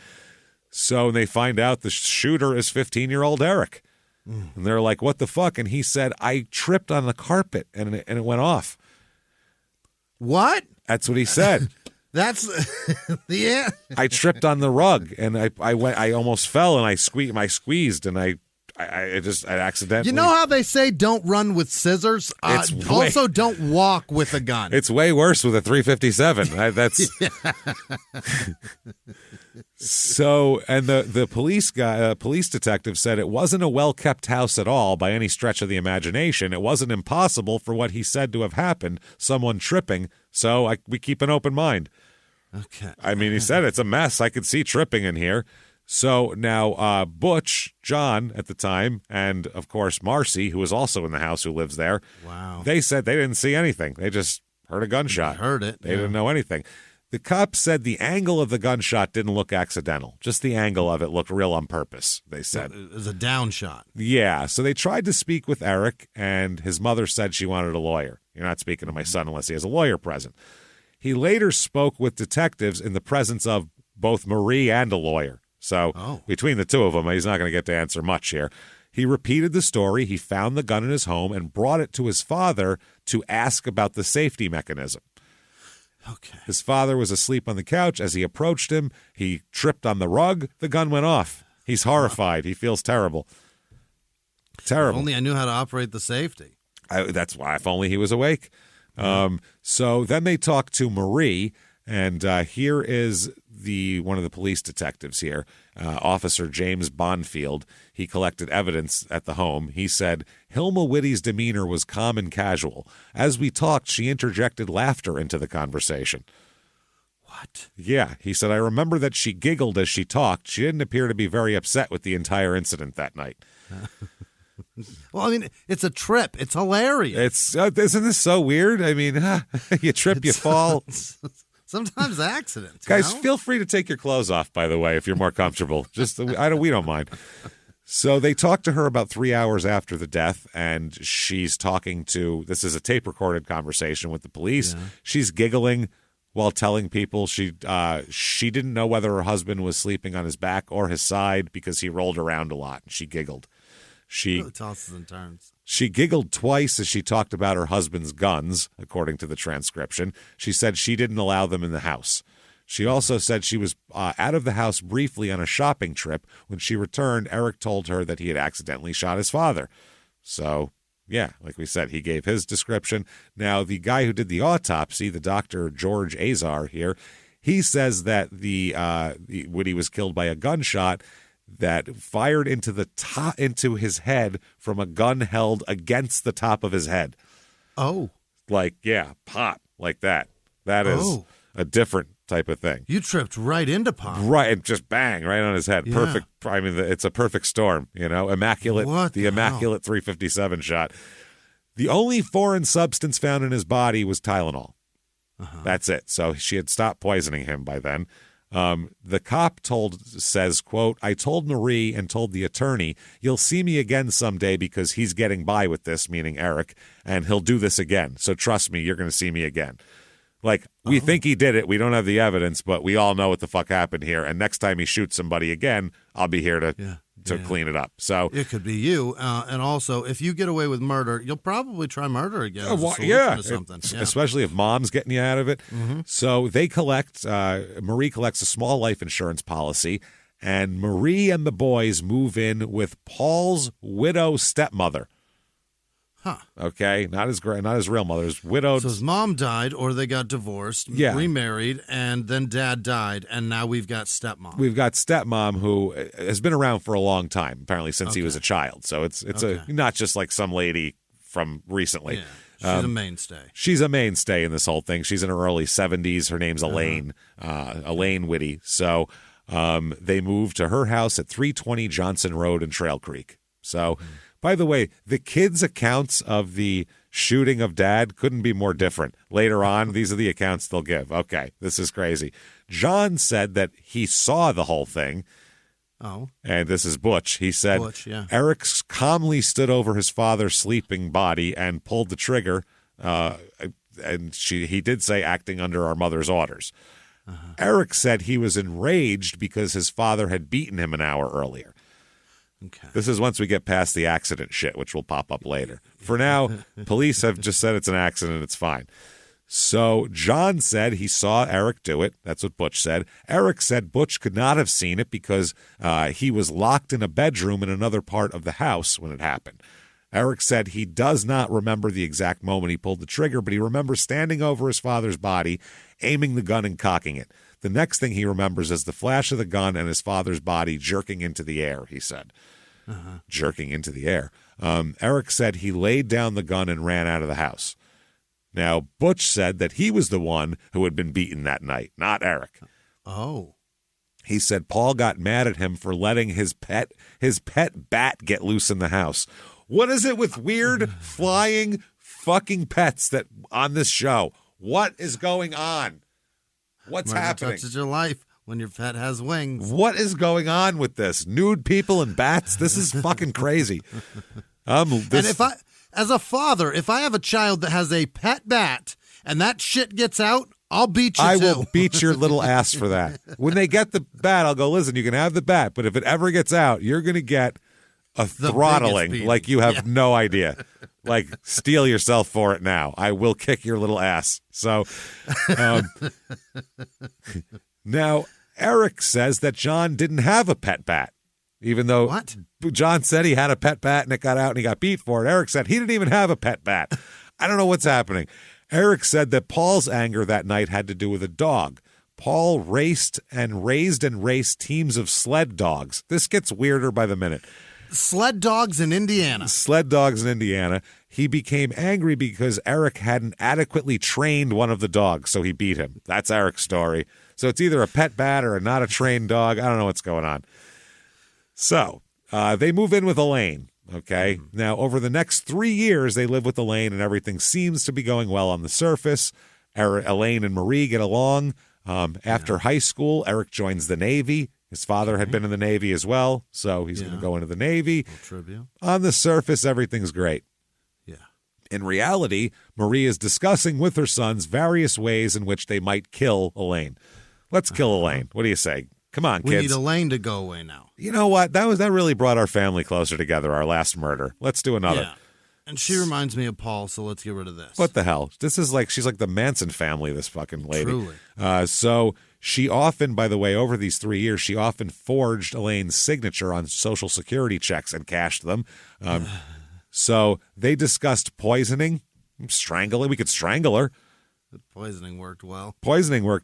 So they find out the shooter is 15-year-old Eric. And they're like, "What the fuck?" And he said, "I tripped on the carpet and it went off." What? That's what he said. That's I tripped on the rug and I almost fell and I squeezed and I accidentally. You know how they say don't run with scissors? Also don't walk with a gun. It's way worse with a .357. That's So, and the police detective said it wasn't a well-kept house at all by any stretch of the imagination. It wasn't impossible for what he said to have happened, someone tripping, so we keep an open mind. Okay. I mean, he said it's a mess. I could see tripping in here. So now Butch, John at the time, and, of course, Marcy, who was also in the house, who lives there, they said they didn't see anything. They just heard a gunshot. They heard it. They didn't know anything. The cops said the angle of the gunshot didn't look accidental. Just the angle of it looked real on purpose, they said. It was a down shot. Yeah, so they tried to speak with Eric, and his mother said she wanted a lawyer. "You're not speaking to my son unless he has a lawyer present." He later spoke with detectives in the presence of both Marie and a lawyer. So between the two of them, he's not going to get to answer much here. He repeated the story. He found the gun in his home and brought it to his father to ask about the safety mechanism. Okay. His father was asleep on the couch. As he approached him, he tripped on the rug. The gun went off. He's horrified. He feels terrible. Terrible. If only I knew how to operate the safety. That's why, if only he was awake. So then they talked to Marie, and here is one of the police detectives here, Officer James Bonfield. He collected evidence at the home. He said, "Hilma Whitty's demeanor was calm and casual. As we talked, she interjected laughter into the conversation." What? Yeah, he said, "I remember that she giggled as she talked. She didn't appear to be very upset with the entire incident that night." Well, I mean, it's a trip. It's hilarious. Isn't this so weird? I mean, you trip, you fall. Sometimes accidents. Guys, feel free to take your clothes off, by the way, if you're more comfortable. We don't mind. So they talked to her about 3 hours after the death, and she's talking to, this is a tape-recorded conversation with the police. Yeah. She's giggling while telling people she didn't know whether her husband was sleeping on his back or his side because he rolled around a lot, and she giggled. She tosses and turns. She giggled twice as she talked about her husband's guns, according to the transcription. She said she didn't allow them in the house. She also said she was out of the house briefly on a shopping trip. When she returned, Eric told her that he had accidentally shot his father. So, yeah, like we said, he gave his description. Now, the guy who did the autopsy, the Dr. George Azar here, he says that Woody was killed by a gunshot that fired into his head from a gun held against the top of his head. Oh. Like, yeah, pop, like that. That is a different type of thing. You tripped right into pop. Right, and just bang, right on his head. Yeah. Perfect. I mean, it's a perfect storm, immaculate. What the immaculate 357 shot. The only foreign substance found in his body was Tylenol. Uh-huh. That's it. So she had stopped poisoning him by then. The cop says, quote, "I told Marie and told the attorney, you'll see me again someday because he's getting by with this," meaning Eric, "and he'll do this again. So trust me, you're going to see me again." Like, we think he did it. We don't have the evidence, but we all know what the fuck happened here. And next time he shoots somebody again, I'll be here to to clean it up. So it could be you. And also, if you get away with murder, you'll probably try murder again. Yeah, or something. Especially if mom's getting you out of it. Mm-hmm. So they collect, Marie collects a small life insurance policy, and Marie and the boys move in with Paul's widow stepmother. Huh. Okay, not his real mother, his widowed. So his mom died, or they got divorced, remarried, and then dad died, and now we've got stepmom. We've got stepmom, who has been around for a long time, apparently since he was a child. So it's not just like some lady from recently. Yeah, she's a mainstay. She's a mainstay in this whole thing. She's in her early 70s. Her name's Elaine, Elaine Whitty. So they moved to her house at 320 Johnson Road in Trail Creek. So. By the way, the kids' accounts of the shooting of Dad couldn't be more different. Later on, these are the accounts they'll give. Okay, this is crazy. John said that he saw the whole thing. Oh. And this is Butch. He said, Eric calmly stood over his father's sleeping body and pulled the trigger. And he did say acting under our mother's orders. Eric said he was enraged because his father had beaten him an hour earlier. Okay. This is once we get past the accident shit, which will pop up later. For now, police have just said it's an accident. It's fine. So John said he saw Eric do it. That's what Butch said. Eric said Butch could not have seen it because he was locked in a bedroom in another part of the house when it happened. Eric said he does not remember the exact moment he pulled the trigger, but he remembers standing over his father's body, aiming the gun and cocking it. The next thing he remembers is the flash of the gun and his father's body jerking into the air, he said. Jerking into the air. Eric said he laid down the gun and ran out of the house. Now, Butch said that he was the one who had been beaten that night, not Eric. Oh. He said Paul got mad at him for letting his pet bat get loose in the house. What is it with weird flying fucking pets that on this show? What is going on? What's happening? Touches your life when your pet has wings. What is going on with this? Nude people and bats? This is fucking crazy. And if as a father, if I have a child that has a pet bat and that shit gets out, I'll beat you I too. will beat your little ass for that. When they get the bat, I'll go, listen, you can have the bat, but if it ever gets out, you're going to get a throttling like you have no idea. Like, steal yourself for it now. I will kick your little ass. So, now, Eric says that John didn't have a pet bat, even though John said he had a pet bat and it got out and he got beat for it. Eric said he didn't even have a pet bat. I don't know what's happening. Eric said that Paul's anger that night had to do with a dog. Paul raised teams of sled dogs. This gets weirder by the minute. Sled dogs in Indiana. Sled dogs in Indiana. He became angry because Eric hadn't adequately trained one of the dogs, so he beat him. That's Eric's story. So it's either a pet bat or not a trained dog. I don't know what's going on. So they move in with Elaine. Okay. Now, over the next 3 years, they live with Elaine, and everything seems to be going well on the surface. Elaine and Marie get along. After high school, Eric joins the Navy. His father had been in the Navy as well, so he's going to go into the Navy. On the surface, everything's great. Yeah. In reality, Marie is discussing with her sons various ways in which they might kill Elaine. Let's kill Elaine. What do you say? Come on, kids. We need Elaine to go away now. You know what? That really brought our family closer together, our last murder. Let's do another. Yeah. And she reminds me of Paul, so let's get rid of this. What the hell? This is like, she's like the Manson family, this fucking lady. Truly. So she often, by the way, over these 3 years, she often forged Elaine's signature on Social Security checks and cashed them. So they discussed poisoning, strangling. We could strangle her. The poisoning worked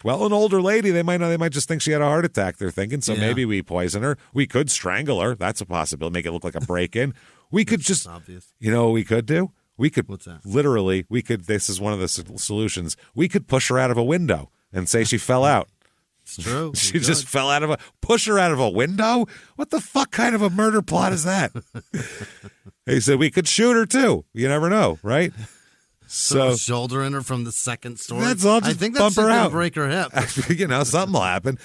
well. An older lady, they might just think she had a heart attack. They're thinking, so maybe we poison her. We could strangle her. That's a possibility. Make it look like a break-in. We could just, obvious. You know what we could do? We could, what's that? Literally, this is one of the solutions. We could push her out of a window and say she fell out. It's true. She just fell out of push her out of a window? What the fuck kind of a murder plot is that? He said we could shoot her too. You never know, right? So shouldering her from the second story. That's all. Just I think bump that's her out. Break her hip. Something will happen.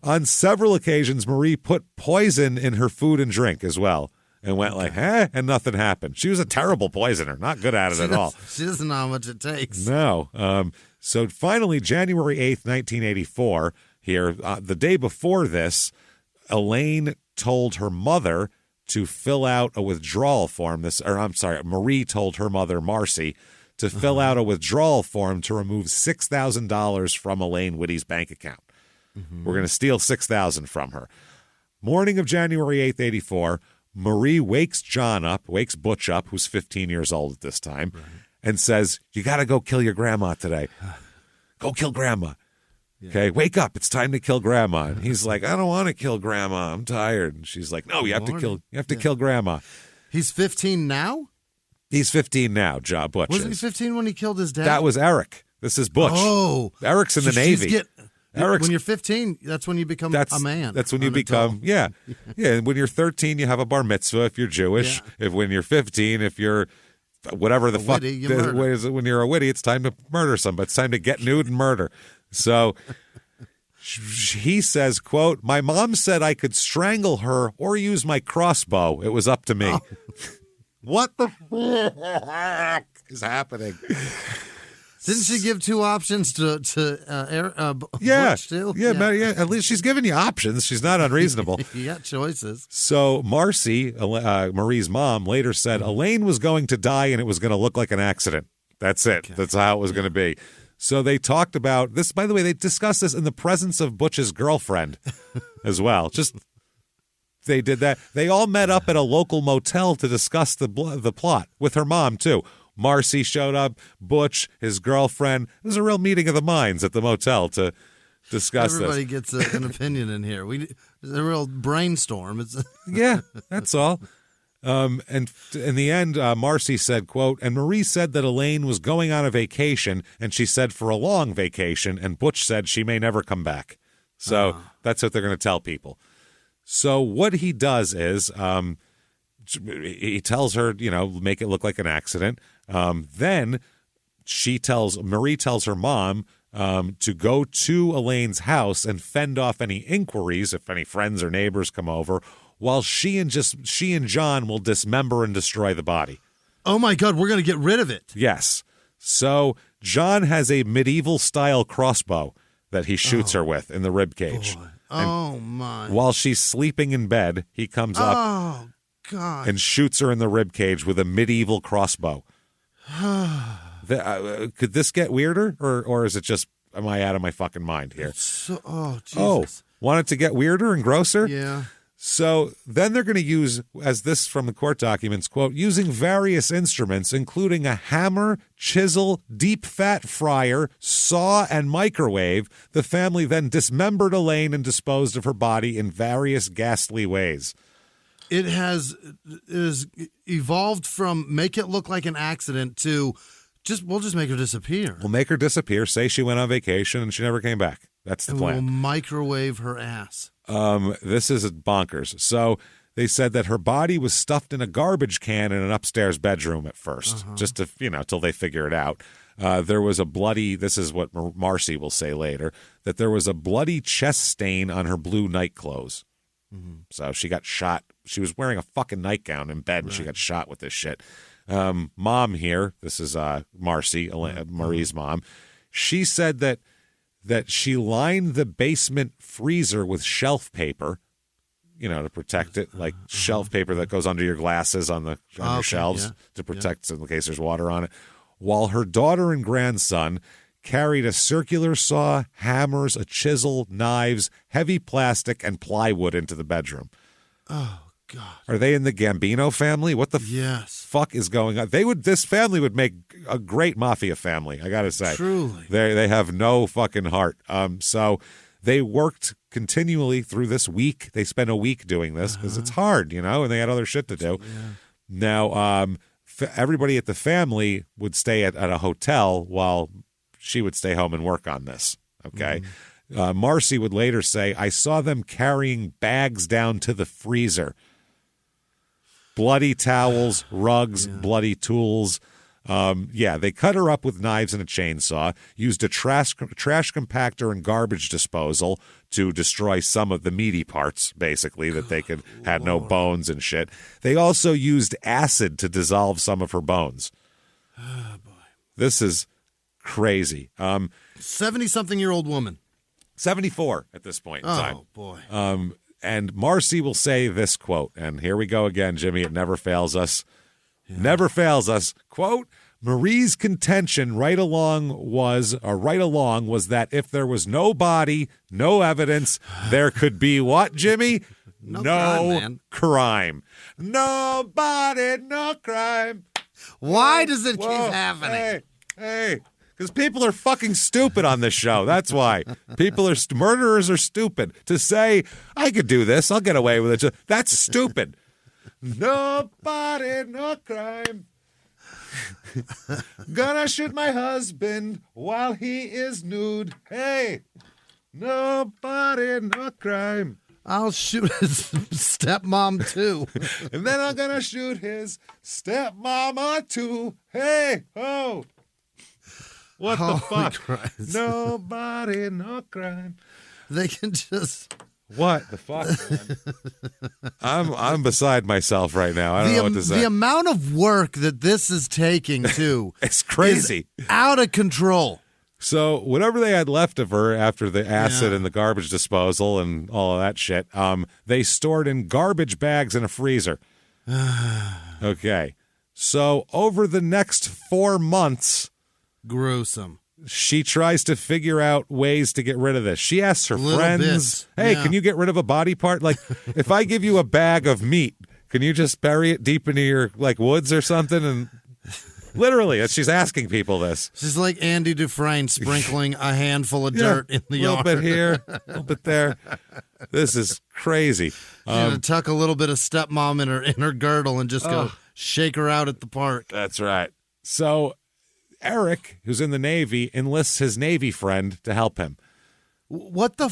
On several occasions, Marie put poison in her food and drink as well, and went like, and nothing happened. She was a terrible poisoner, not good at it at all. She doesn't know how much it takes. No. So finally, January 8th, 1984. Here, the day before this, Elaine told her mother to fill out a withdrawal form. Marie told her mother, Marcy, to fill out a withdrawal form to remove $6,000 from Elaine Whitty's bank account. We're going to steal $6,000 from her. Morning of January 8th, 1984, Marie wakes Butch up, who's 15 years old at this time, and says, you got to go kill your grandma today. Go kill grandma. Yeah. Okay, wake up. It's time to kill grandma. And he's like, I don't want to kill grandma. I'm tired. And she's like, no, you have to kill grandma. He's 15 now? He's 15 now, Butch. Wasn't he 15 when he killed his dad? That was Eric. This is Butch. Oh. Eric's in the Navy. When you're 15, that's when you become a man. That's when you become, yeah. When you're 13, you have a bar mitzvah if you're Jewish. Yeah. When you're 15, if you're whatever the fuck. When you're a witty, it's time to murder somebody. It's time to get nude and murder. So he says, quote, my mom said I could strangle her or use my crossbow. It was up to me. Oh. What the fuck is happening? Didn't she give two options to Butch too? Yeah, at least she's giving you options. She's not unreasonable. You got choices. So Marcy, Marie's mom, later said Elaine was going to die and it was going to look like an accident. That's it. Okay. That's how it was going to be. So they talked about this. By the way, they discussed this in the presence of Butch's girlfriend as well. They did that. They all met up at a local motel to discuss the plot with her mom, too. Marcy showed up, Butch, his girlfriend. It was a real meeting of the minds at the motel to discuss Everybody gets an opinion in here. It's a real brainstorm. Yeah, that's all. And in the end, Marcy said, quote, and Marie said that Elaine was going on a vacation, and she said for a long vacation, and Butch said she may never come back. So that's what they're going to tell people. So what he does is he tells her, make it look like an accident. Then Marie tells her mom to go to Elaine's house and fend off any inquiries if any friends or neighbors come over, while she and John will dismember and destroy the body. Oh my God, we're going to get rid of it. Yes. So John has a medieval style crossbow that he shoots her with in the rib cage. Oh my. While she's sleeping in bed, he comes up. Oh God. And shoots her in the rib cage with a medieval crossbow. Could this get weirder, or is it just, am I out of my fucking mind here? Jesus. Oh, want it to get weirder and grosser? Yeah. So then they're going to use, as this from the court documents, quote, using various instruments, including a hammer, chisel, deep fat fryer, saw, and microwave, the family then dismembered Elaine and disposed of her body in various ghastly ways. It has evolved from make it look like an accident to we'll just make her disappear. We'll make her disappear, say she went on vacation and she never came back. That's the plan. We'll microwave her ass. This is bonkers. So they said that her body was stuffed in a garbage can in an upstairs bedroom at first, just to, till they figure it out. There was a bloody, this is what Marcy will say later, that there was a bloody chest stain on her blue night clothes. Mm-hmm. So she got shot. She was wearing a fucking nightgown in bed and she got shot with this shit. Mom here, this is Marcy, Marie's mom. She said that she lined the basement freezer with shelf paper, to protect it, like shelf paper that goes under your glasses on your shelves to protect in case there's water on it, while her daughter and grandson carried a circular saw, hammers, a chisel, knives, heavy plastic, and plywood into the bedroom. Oh, God. Are they in the Gambino family? What the fuck is going on? This family would make a great mafia family, I gotta say. Truly. They have no fucking heart. So they worked continually through this week. They spent a week doing this because it's hard, and they had other shit to do. Yeah. Now, everybody at the family would stay at a hotel while she would stay home and work on this, okay? Marcy would later say, I saw them carrying bags down to the freezer. Bloody towels, rugs, bloody tools. They cut her up with knives and a chainsaw, used a trash compactor and garbage disposal to destroy some of the meaty parts, basically, that they had no bones and shit. They also used acid to dissolve some of her bones. Oh, boy. This is crazy. 70-something-year-old woman. 74 at this point in time. Oh, boy. And Marcy will say this quote, and here we go again, Jimmy. It never fails us. Yeah. Never fails us. Quote, Marie's contention right along was that if there was no body, no evidence, there could be what, Jimmy? No crime. No body, no crime. Why does it keep happening? Hey. Because people are fucking stupid on this show. That's why. Murderers are stupid. To say, I could do this, I'll get away with it. That's stupid. Nobody, no crime. Gonna shoot my husband while he is nude. Hey, nobody, no crime. I'll shoot his stepmom, too. And then I'm gonna shoot his stepmama, too. Hey, ho. What the fuck? Christ. Nobody, no crime. They can just... What the fuck, man? I'm beside myself right now. I don't know what to say. The amount of work that this is taking, too, it's crazy. Is out of control. So whatever they had left of her after the acid and the garbage disposal and all of that shit, they stored in garbage bags in a freezer. Okay. So over the next 4 months... Gruesome. She tries to figure out ways to get rid of this. She asks her friends, hey, can you get rid of a body part? Like, if I give you a bag of meat, can you just bury it deep into your, woods or something? And literally, she's asking people this. She's like Andy Dufresne sprinkling a handful of dirt in the yard. A little bit here, a little bit there. This is crazy. She's going to tuck a little bit of stepmom in her girdle and just go shake her out at the park. That's right. So... Eric, who's in the Navy, enlists his Navy friend to help him. What the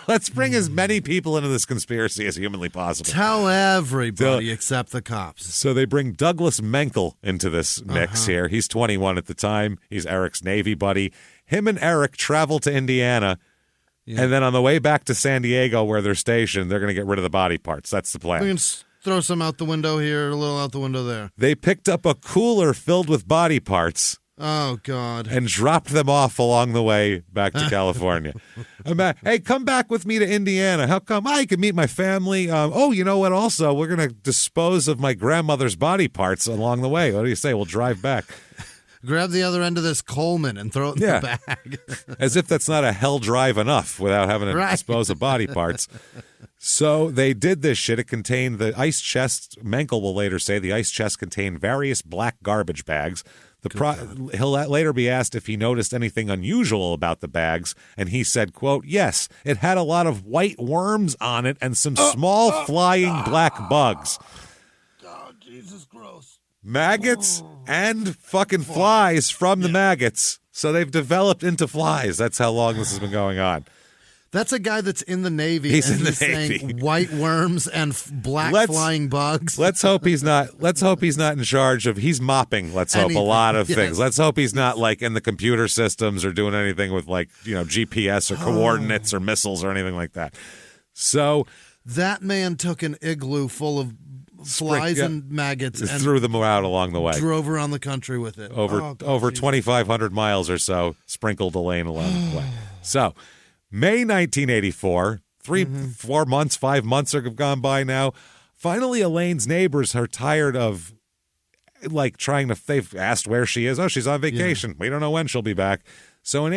Let's bring as many people into this conspiracy as humanly possible. Tell everybody except the cops. So they bring Douglas Menkel into this mix here. He's 21 at the time. He's Eric's Navy buddy. Him and Eric travel to Indiana, and then on the way back to San Diego where they're stationed, they're going to get rid of the body parts. That's the plan. We can throw some out the window here, a little out the window there. They picked up a cooler filled with body parts. Oh, God. And dropped them off along the way back to California. Hey, come back with me to Indiana. How come? I can meet my family. You know what? Also, we're going to dispose of my grandmother's body parts along the way. What do you say? We'll drive back. Grab the other end of this Coleman and throw it in the bag. As if that's not a hell drive enough without having to dispose of body parts. So they did this shit. It contained the ice chest. Menkel will later say the ice chest contained various black garbage bags. He'll later be asked if he noticed anything unusual about the bags, and he said, quote, yes, it had a lot of white worms on it and some small flying black bugs. Oh, Jesus, gross. Maggots and fucking flies from the maggots. So they've developed into flies. That's how long this has been going on. That's a guy that's in the Navy. He's in the Navy. Saying white worms and black flying bugs. Let's hope he's not in charge of. He's mopping. Let's hope a lot of things. Let's hope he's not in the computer systems or doing anything with GPS or coordinates or missiles or anything like that. So that man took an igloo full of flies and maggots and threw them out along the way. Drove around the country with it. Over 2,500 miles or so, sprinkled a lane along the way. So. May 1984, 4 months, 5 months have gone by now. Finally, Elaine's neighbors are tired of, they've asked where she is. Oh, she's on vacation. Yeah. We don't know when she'll be back. So in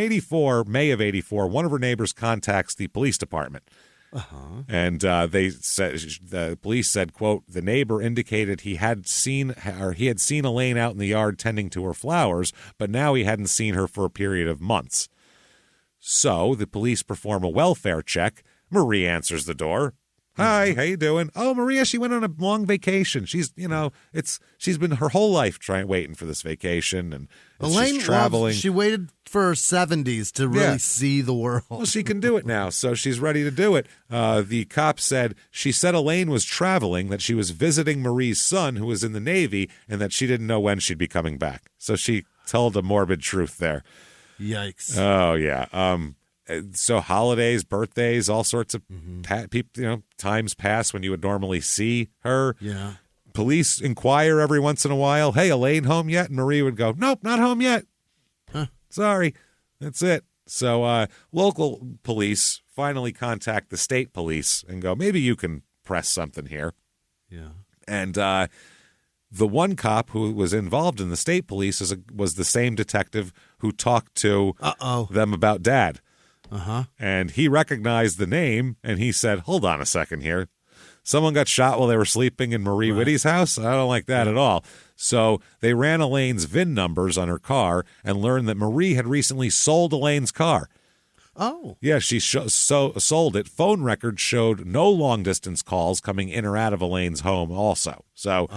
May of 84, one of her neighbors contacts the police department. And the police said, quote, the neighbor indicated he had seen Elaine out in the yard tending to her flowers, but now he hadn't seen her for a period of months. So the police perform a welfare check. Marie answers the door. Hi, how you doing? Oh, Maria, she went on a long vacation. She's been her whole life waiting for this vacation, and she's traveling. She waited for her 70s to really see the world. Well, she can do it now, so she's ready to do it. The cop said she said Elaine was traveling, that she was visiting Marie's son, who was in the Navy, and that she didn't know when she'd be coming back. So she told a morbid truth there. Yikes. Oh, yeah. So holidays, birthdays, all sorts of times pass when you would normally see her. Yeah. Police inquire every once in a while, hey, Elaine home yet? And Marie would go, nope, not home yet. Huh. Sorry. That's it. So local police finally contact the state police and go, maybe you can press something here. Yeah. And the one cop who was involved in the state police was the same detective who talked to them about Dad. Uh-huh. And he recognized the name, and he said, hold on a second here. Someone got shot while they were sleeping in Marie Whitty's house? I don't like that at all. So they ran Elaine's VIN numbers on her car and learned that Marie had recently sold Elaine's car. Oh. Yeah, she sold it. Phone records showed no long-distance calls coming in or out of Elaine's home also. So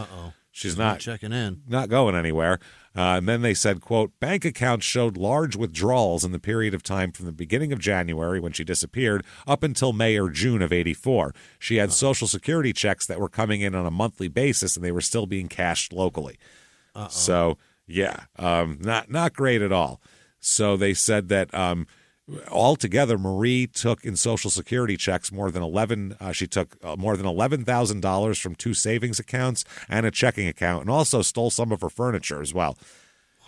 she's not checking in. Not going anywhere. And then they said, quote, bank accounts showed large withdrawals in the period of time from the beginning of January when she disappeared up until May or June of 84. She had Social Security checks that were coming in on a monthly basis, and they were still being cashed locally. So, yeah, not great at all. So they said that altogether, Marie took in Social Security checks more than $11,000 from 2 savings accounts and a checking account, and also stole some of her furniture as well. Wow.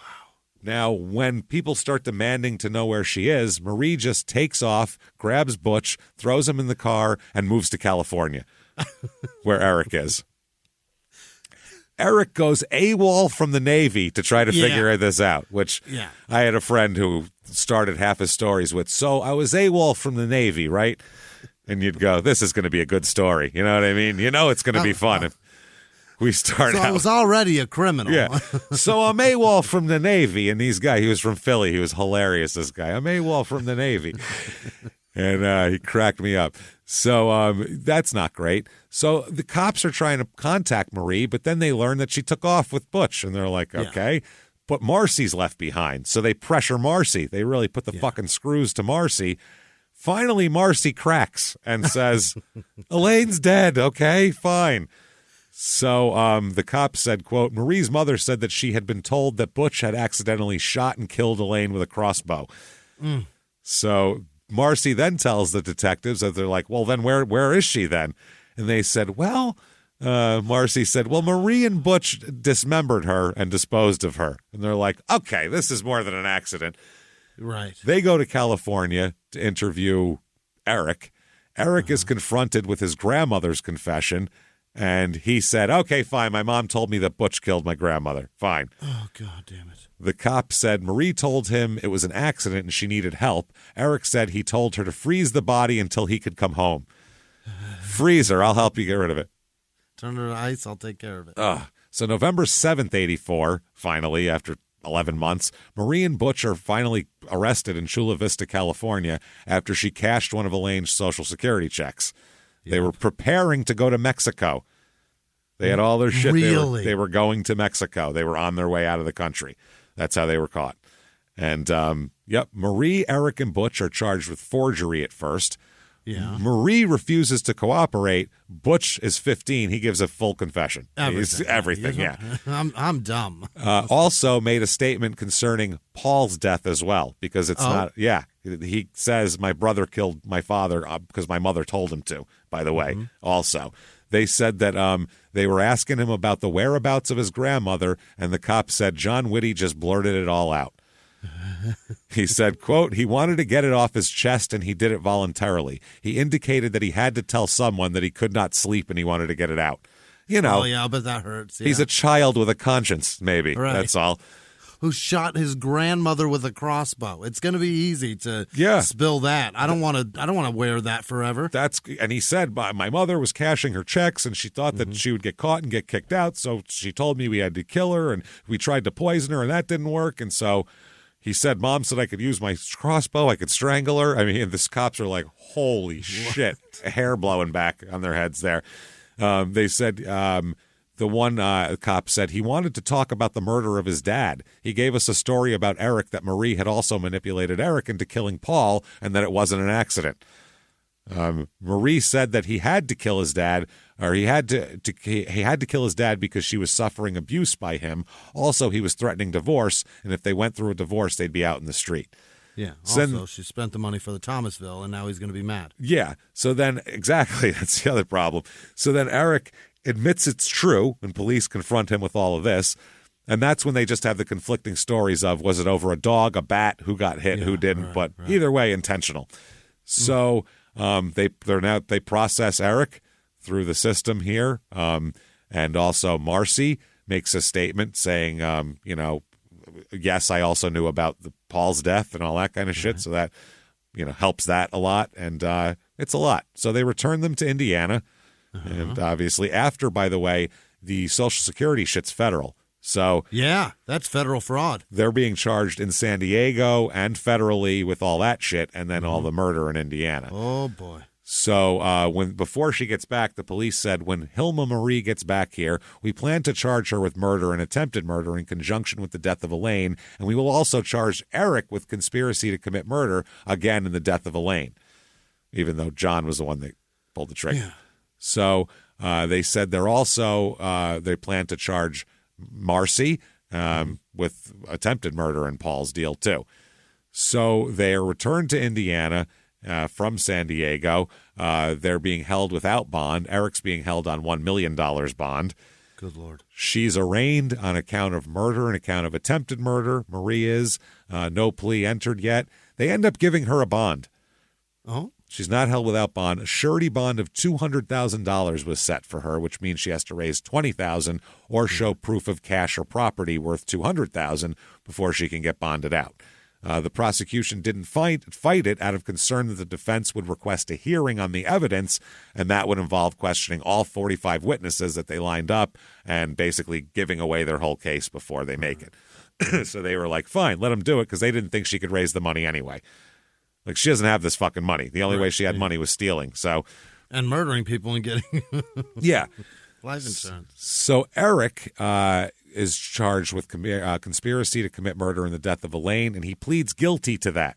Now, when people start demanding to know where she is, Marie just takes off, grabs Butch, throws him in the car, and moves to California, where Eric is. Eric goes AWOL from the Navy to try to figure this out, which I had a friend who started half his stories with, so I was AWOL from the Navy, right? And you'd go, this is going to be a good story. You know what I mean? You know it's going to be fun if we start out. I was already a criminal. Yeah. So I'm AWOL from the Navy, and he was from Philly. He was hilarious, this guy. I'm AWOL from the Navy. And he cracked me up. So that's not great. So the cops are trying to contact Marie, but then they learn that she took off with Butch, and they're like, okay. But Marcy's left behind, so they pressure Marcy. They really put the fucking screws to Marcy. Finally, Marcy cracks and says, Elaine's dead, okay, fine. So the cop said, quote, Marie's mother said that she had been told that Butch had accidentally shot and killed Elaine with a crossbow. So Marcy then tells the detectives that they're like, well, then where is she then? And they said, well, Marcy said, well, Marie and Butch dismembered her and disposed of her. And they're like, okay, this is more than an accident. Right. They go to California to interview Eric. Eric is confronted with his grandmother's confession, and he said, okay, fine, my mom told me that Butch killed my grandmother. Fine. Oh, God damn it. The cop said Marie told him it was an accident and she needed help. Eric said he told her to freeze the body until he could come home. Freeze her. I'll help you get rid of it. Turn her to ice. I'll take care of it. So November 7th, 84, finally, after 11 months, Marie and Butch are finally arrested in Chula Vista, California, after she cashed one of Elaine's Social Security checks. They were preparing to go to Mexico. They had all their shit. Really? They were going to Mexico. They were on their way out of the country. That's how they were caught. And, Marie, Eric, and Butch are charged with forgery at first. Yeah. Marie refuses to cooperate. Butch is 15. He gives a full confession. Everything, yeah. I'm dumb. Also made a statement concerning Paul's death as well, because it's not, he says my brother killed my father because my mother told him to, by the way, also. They said that they were asking him about the whereabouts of his grandmother, and the cop said John Whitty just blurted it all out. He said, quote, he wanted to get it off his chest and he did it voluntarily. He indicated that he had to tell someone that he could not sleep and he wanted to get it out. You know. Oh, yeah, but that hurts. Yeah. He's a child with a conscience, maybe. Right. That's all. Who shot his grandmother with a crossbow. It's going to be easy to spill that. I don't want to wear that forever. And he said, my mother was cashing her checks and she thought that she would get caught and get kicked out. So she told me we had to kill her and we tried to poison her and that didn't work. And so he said, Mom said I could use my crossbow. I could strangle her. I mean, and the cops are like, holy shit, hair blowing back on their heads there. They said, the one cop said he wanted to talk about the murder of his dad. He gave us a story about Eric that Marie had also manipulated Eric into killing Paul and that it wasn't an accident. Marie said that he had to kill his dad, or he had to kill his dad because she was suffering abuse by him. Also, he was threatening divorce, and if they went through a divorce, they'd be out in the street. Yeah. Also, she spent the money for the Thomasville, and now he's going to be mad. Yeah. So then, exactly, that's the other problem. So then Eric admits it's true when police confront him with all of this. And that's when they just have the conflicting stories of, was it over a dog, a bat, who got hit, who didn't, but either way, intentional. So They process Eric through the system here, and also Marcy makes a statement saying, yes, I also knew about Paul's death and all that kind of shit, so that helps that a lot, and it's a lot. So they return them to Indiana, and obviously after, by the way, the Social Security shit's federal. So yeah, that's federal fraud. They're being charged in San Diego and federally with all that shit, and then all the murder in Indiana. Oh boy. So before she gets back, the police said, when Hilma Marie gets back here, we plan to charge her with murder and attempted murder in conjunction with the death of Elaine, and we will also charge Eric with conspiracy to commit murder, again in the death of Elaine, even though John was the one that pulled the trigger. Yeah. So they said they're also, they plan to charge Marcy with attempted murder in Paul's deal, too. So they are returned to Indiana from San Diego. They're being held without bond. Eric's being held on $1 million bond. Good Lord. She's arraigned on account of murder and account of attempted murder. Marie is. No plea entered yet. They end up giving her a bond. Oh? She's not held without bond. A surety bond of $200,000 was set for her, which means she has to raise $20,000 or show proof of cash or property worth $200,000 before she can get bonded out. The prosecution didn't fight it out of concern that the defense would request a hearing on the evidence, and that would involve questioning all 45 witnesses that they lined up and basically giving away their whole case before they make it. So they were like, fine, let them do it, because they didn't think she could raise the money anyway. Like, she doesn't have this fucking money. The only way she had money was stealing. So, and murdering people and getting yeah, life insurance. So Eric is charged with conspiracy to commit murder in the death of Elaine, and he pleads guilty to that.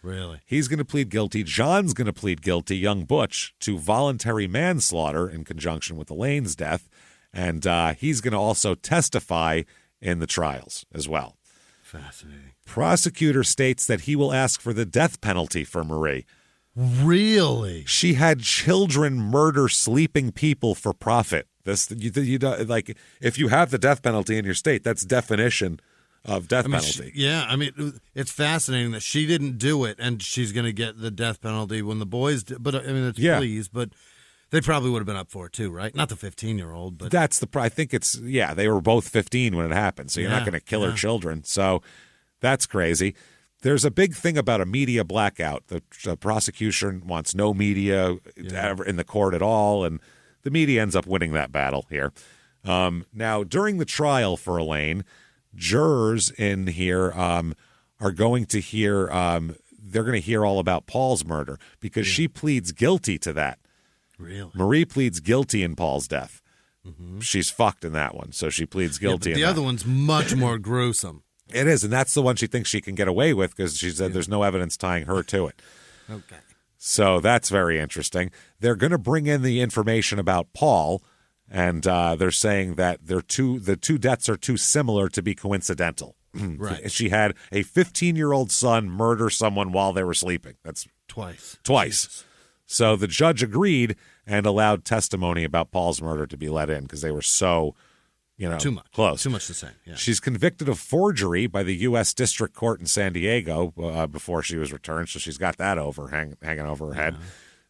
Really? He's going to plead guilty. John's going to plead guilty, young Butch, to voluntary manslaughter in conjunction with Elaine's death, and he's going to also testify in the trials as well. Fascinating. Prosecutor states that he will ask for the death penalty for Marie. Really? She had children murder sleeping people for profit. You like, if you have the death penalty in your state, that's definition of death penalty. It's fascinating that she didn't do it, and she's going to get the death penalty when the boys did. But it's pleas, but they probably would have been up for it too, right? Not the 15-year-old, but that's I think it's they were both 15 when it happened, so you're not going to kill her children. So that's crazy. There's a big thing about a media blackout. The prosecution wants no media ever in the court at all, and the media ends up winning that battle here. Now, during the trial for Elaine, jurors in here are going to hear they're going to hear all about Paul's murder because she pleads guilty to that. Really? Marie pleads guilty in Paul's death. Mm-hmm. She's fucked in that one, so she pleads guilty. The other one's much more gruesome. It is, and that's the one she thinks she can get away with because she said there's no evidence tying her to it. Okay. So that's very interesting. They're going to bring in the information about Paul, and they're saying that the two deaths are too similar to be coincidental. Right. She had a 15-year-old son murder someone while they were sleeping. That's twice. Jesus. So the judge agreed and allowed testimony about Paul's murder to be let in because they were so, too much. Close. Too much the same. Yeah. She's convicted of forgery by the U.S. District Court in San Diego before she was returned, so she's got that hanging over her head.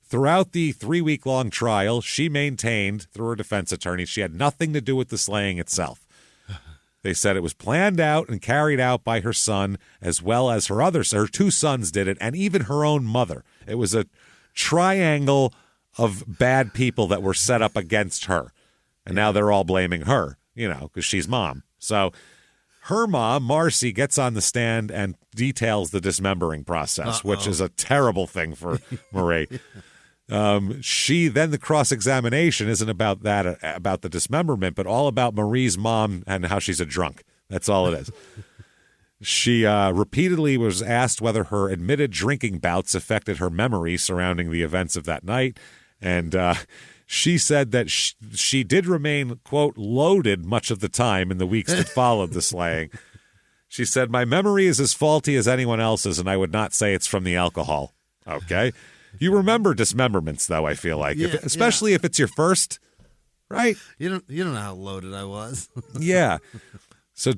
Throughout the 3-week-long trial, she maintained, through her defense attorney, she had nothing to do with the slaying itself. They said it was planned out and carried out by her son, as well as her two sons did it, and even her own mother. It was a triangle of bad people that were set up against her. And now they're all blaming her, because she's mom. So her mom, Marcy, gets on the stand and details the dismembering process, which is a terrible thing for Marie. The cross-examination isn't about that, about the dismemberment, but all about Marie's mom and how she's a drunk. That's all it is. She repeatedly was asked whether her admitted drinking bouts affected her memory surrounding the events of that night. And she said that she did remain, quote, loaded much of the time in the weeks that followed the slaying. She said, my memory is as faulty as anyone else's, and I would not say it's from the alcohol. Okay. You remember dismemberments, though, I feel like, especially if it's your first, right? You don't know how loaded I was. Yeah. So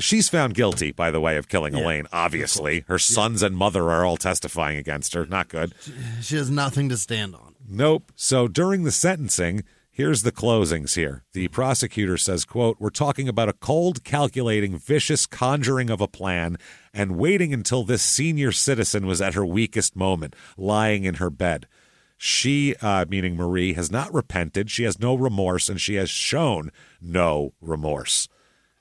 she's found guilty, by the way, of killing Elaine, obviously. Her sons and mother are all testifying against her. Not good. She has nothing to stand on. Nope. So during the sentencing, here's the closings here. The prosecutor says, quote, "We're talking about a cold, calculating, vicious conjuring of a plan and waiting until this senior citizen was at her weakest moment, lying in her bed. She, meaning Marie, has not repented. She has no remorse, and she has shown no remorse."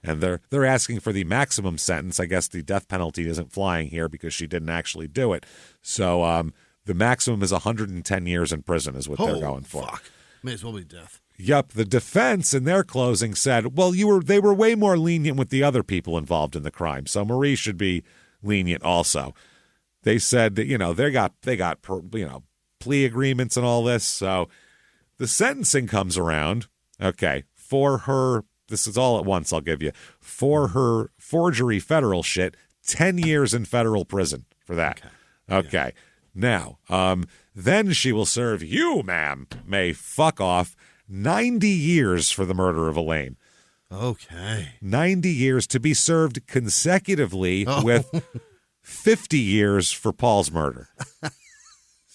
And they're asking for the maximum sentence. I guess the death penalty isn't flying here because she didn't actually do it. So the maximum is 110 years in prison is what they're going for. Fuck. May as well be death. Yep. The defense in their closing said, well, they were way more lenient with the other people involved in the crime, so Marie should be lenient also. They said that, they got plea agreements and all this. So the sentencing comes around. Okay. For her, this is all at once, I'll give you. For her forgery federal shit, 10 years in federal prison for that. Okay. Now, then she will serve you, ma'am, may fuck off, 90 years for the murder of Elaine. Okay. 90 years to be served consecutively with 50 years for Paul's murder.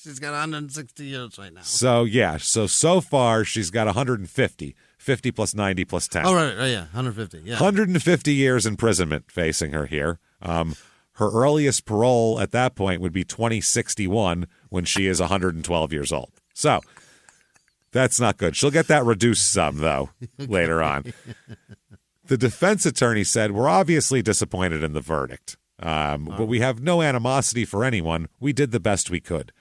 She's got 160 years right now. So, yeah. So far, she's got 150. 50 plus 90 plus 10. Oh, right. Oh, yeah. 150. Yeah. 150 years imprisonment facing her here. Her earliest parole at that point would be 2061 when she is 112 years old. So that's not good. She'll get that reduced some, though, later on. The defense attorney said, "We're obviously disappointed in the verdict, but we have no animosity for anyone. We did the best we could."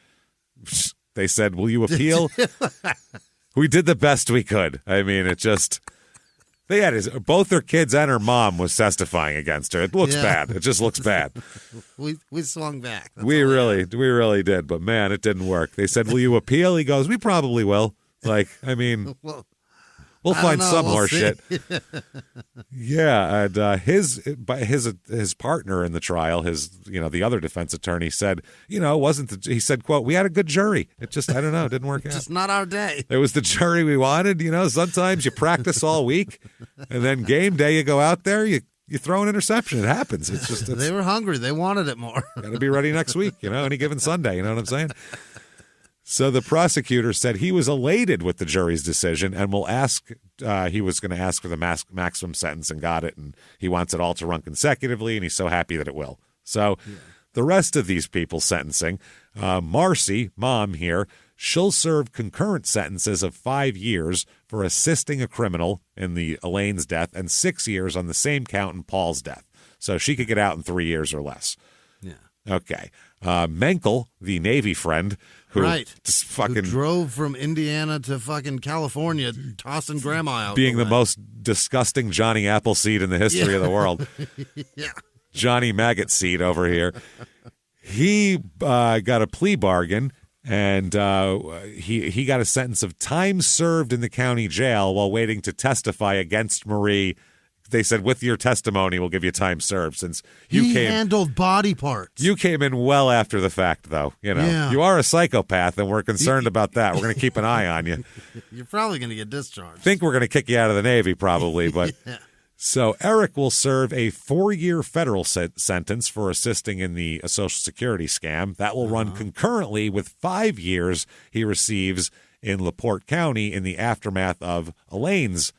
They said, "Will you appeal?" We did the best we could. I mean, it just... They had both her kids and her mom was testifying against her. It looks bad. It just looks bad. We swung back. We really did. But, man, it didn't work. They said, "Will you appeal?" He goes, "We probably will." Like, I mean... We'll find some horse shit. Yeah, and his partner in the trial, the other defense attorney said, he said, quote, "We had a good jury. It just, I don't know, it didn't work out. Just not our day. It was the jury we wanted. Sometimes you practice all week, and then game day you go out there, you throw an interception. It happens. They were hungry. They wanted it more. Got to be ready next week, any given Sunday. You know what I'm saying? So the prosecutor said he was elated with the jury's decision and he was going to ask for the maximum sentence and got it, and he wants it all to run consecutively, and he's so happy that it will. So the rest of these people sentencing, Marcy, mom here, she'll serve concurrent sentences of 5 years for assisting a criminal in the Elaine's death and 6 years on the same count in Paul's death. So she could get out in 3 years or less. Yeah. Okay. Menkel, the Navy friend, who drove from Indiana to fucking California, tossing grandma out. Being the most disgusting Johnny Appleseed in the history of the world. Yeah. Johnny Maggot Seed over here. He got a plea bargain, and he got a sentence of time served in the county jail while waiting to testify against Marie. They said, with your testimony, we'll give you time served, since he handled body parts. You came in well after the fact, though. You are a psychopath, and we're concerned about that. We're going to keep an eye on you. You're probably going to get discharged. Think we're going to kick you out of the Navy, probably. But So Eric will serve a 4-year federal sentence for assisting in the Social Security scam. That will run concurrently with 5 years he receives in LaPorte County in the aftermath of Elaine's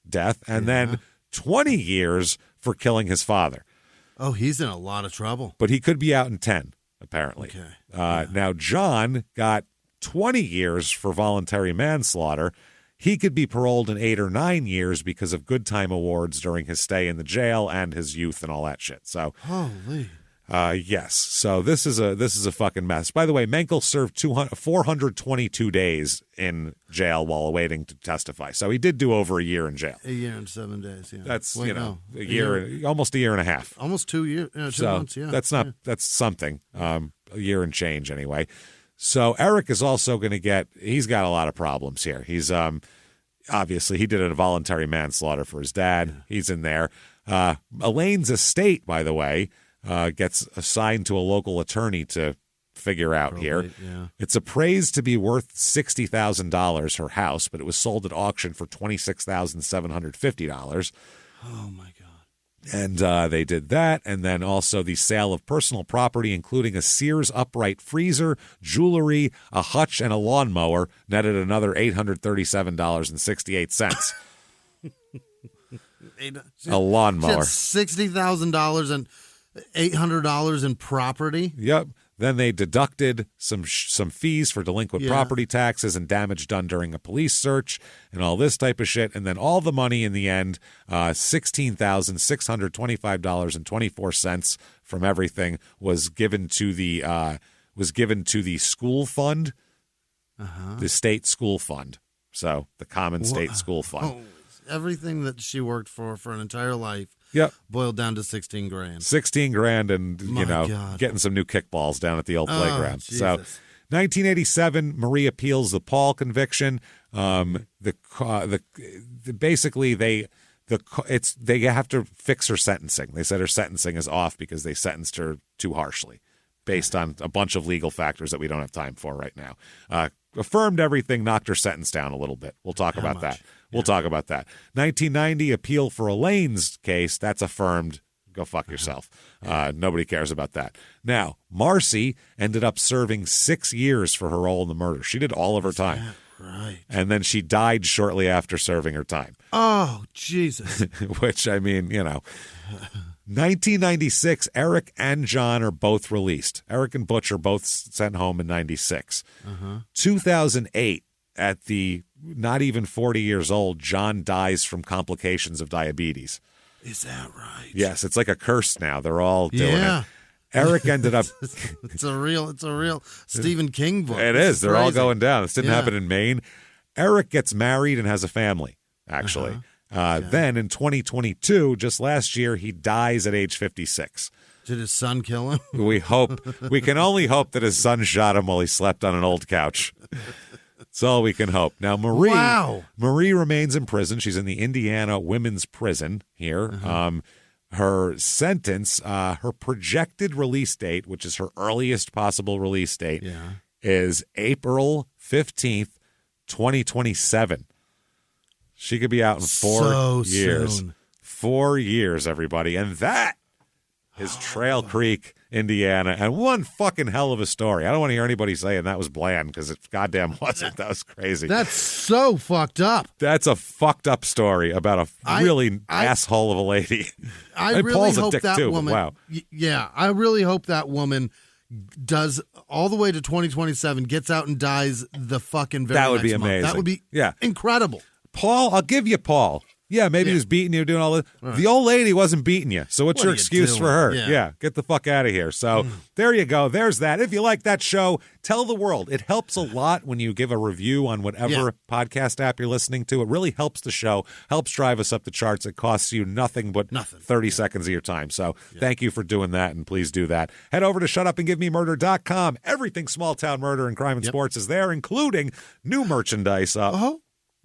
death, and then 20 years for killing his father. Oh, he's in a lot of trouble. But he could be out in 10, apparently. Okay. Now, John got 20 years for voluntary manslaughter. He could be paroled in 8 or 9 years because of good time awards during his stay in the jail and his youth and all that shit. So, holy. Yes. So this is a fucking mess. By the way, Menkel served 422 days in jail while awaiting to testify. So he did do over a year in jail. A year and 7 days. Yeah. That's a year, almost a year and a half. Almost 2 years. 2 months. Yeah. That's something. A year and change anyway. So Eric is also going to he's got a lot of problems here. He's obviously he did a voluntary manslaughter for his dad. Yeah. He's in there. Elaine's estate, by the way, gets assigned to a local attorney to figure out here. Yeah. It's appraised to be worth $60,000, her house, but it was sold at auction for $26,750. Oh, my God. And they did that, and then also the sale of personal property, including a Sears upright freezer, jewelry, a hutch, and a lawnmower, netted another $837.68. A lawnmower. $60,000 and $800 in property. Yep. Then they deducted some fees for delinquent property taxes and damage done during a police search and all this type of shit. And then all the money in the end, $16,625.24 from everything was given to the school fund, the state school fund. So the common state school fund. Oh, everything that she worked for an entire life. Yep. Boiled down to $16,000. $16,000 and, God. getting some new kickballs down at the old playground. Jesus. So 1987, Marie appeals the Paul conviction. Basically they have to fix her sentencing. They said her sentencing is off because they sentenced her too harshly based on a bunch of legal factors that we don't have time for right now. Affirmed everything, knocked her sentence down a little bit. We'll talk about that. We'll talk about that. 1990, appeal for Elaine's case. That's affirmed. Go fuck yourself. Nobody cares about that. Now, Marcy ended up serving 6 years for her role in the murder. She did all of her time. Right. And then she died shortly after serving her time. Oh, Jesus. Which, 1996, Eric and John are both released. Eric and Butch are both sent home in 96. 2008, at the not even 40 years old, John dies from complications of diabetes. Is that right? Yes, it's like a curse now. They're all doing Yeah. it. Eric ended up... It's a real Stephen King book. It is. They're all crazy. going down. This didn't happen in Maine. Eric gets married and has a family, actually. Then in 2022, just last year, he dies at age 56. Did his son kill him? We can only hope that his son shot him while he slept on an old couch. That's all we can hope. Now, Marie remains in prison. She's in the Indiana Women's Prison here. Her sentence, her projected release date, which is her earliest possible release date, is April 15th, 2027. She could be out in 4 years. Soon. 4 years, everybody. And that is Trail Creek, Indiana. And one fucking hell of a story. I don't want to hear anybody saying that was bland because it goddamn wasn't. That was crazy. That's so fucked up. That's a fucked up story about a really asshole of a lady. I and really Paul's hope a dick that too, woman. but wow. Yeah, I really hope that woman does all the way to 2027, gets out and dies the fucking very That would next be month. amazing. That would be incredible. Paul, I'll give you Paul. Yeah, maybe he was beating you, doing all this. Right. The old lady wasn't beating you, so what's your excuse for her? Yeah, get the fuck out of here. So there you go. There's that. If you like that show, tell the world. It helps a lot when you give a review on whatever podcast app you're listening to. It really helps the show, helps drive us up the charts. It costs you nothing but 30 seconds of your time. So thank you for doing that, and please do that. Head over to shutupandgivememurder.com. Everything small town murder and crime and sports is there, including new merchandise.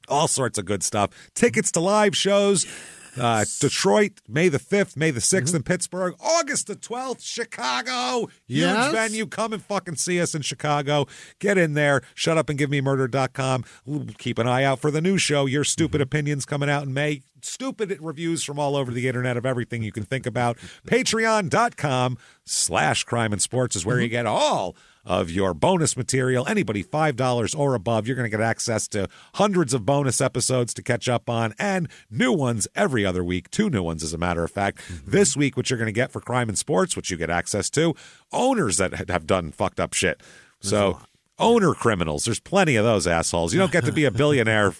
All sorts of good stuff. Tickets to live shows. Detroit, May the 5th, May the 6th in Pittsburgh, August the 12th, Chicago. Huge venue. Come and fucking see us in Chicago. Get in there. Shutupandgivememurder.com. Keep an eye out for the new show, Your Stupid Opinions, coming out in May. Stupid reviews from all over the internet of everything you can think about. Patreon.com/crime and sports is where you get all of your bonus material. Anybody $5 or above, you're going to get access to hundreds of bonus episodes to catch up on and new ones every other week. 2 new ones, as a matter of fact. This week, what you're going to get for crime and sports, which you get access to, owners that have done fucked up shit. So owner criminals, there's plenty of those assholes. You don't get to be a billionaire,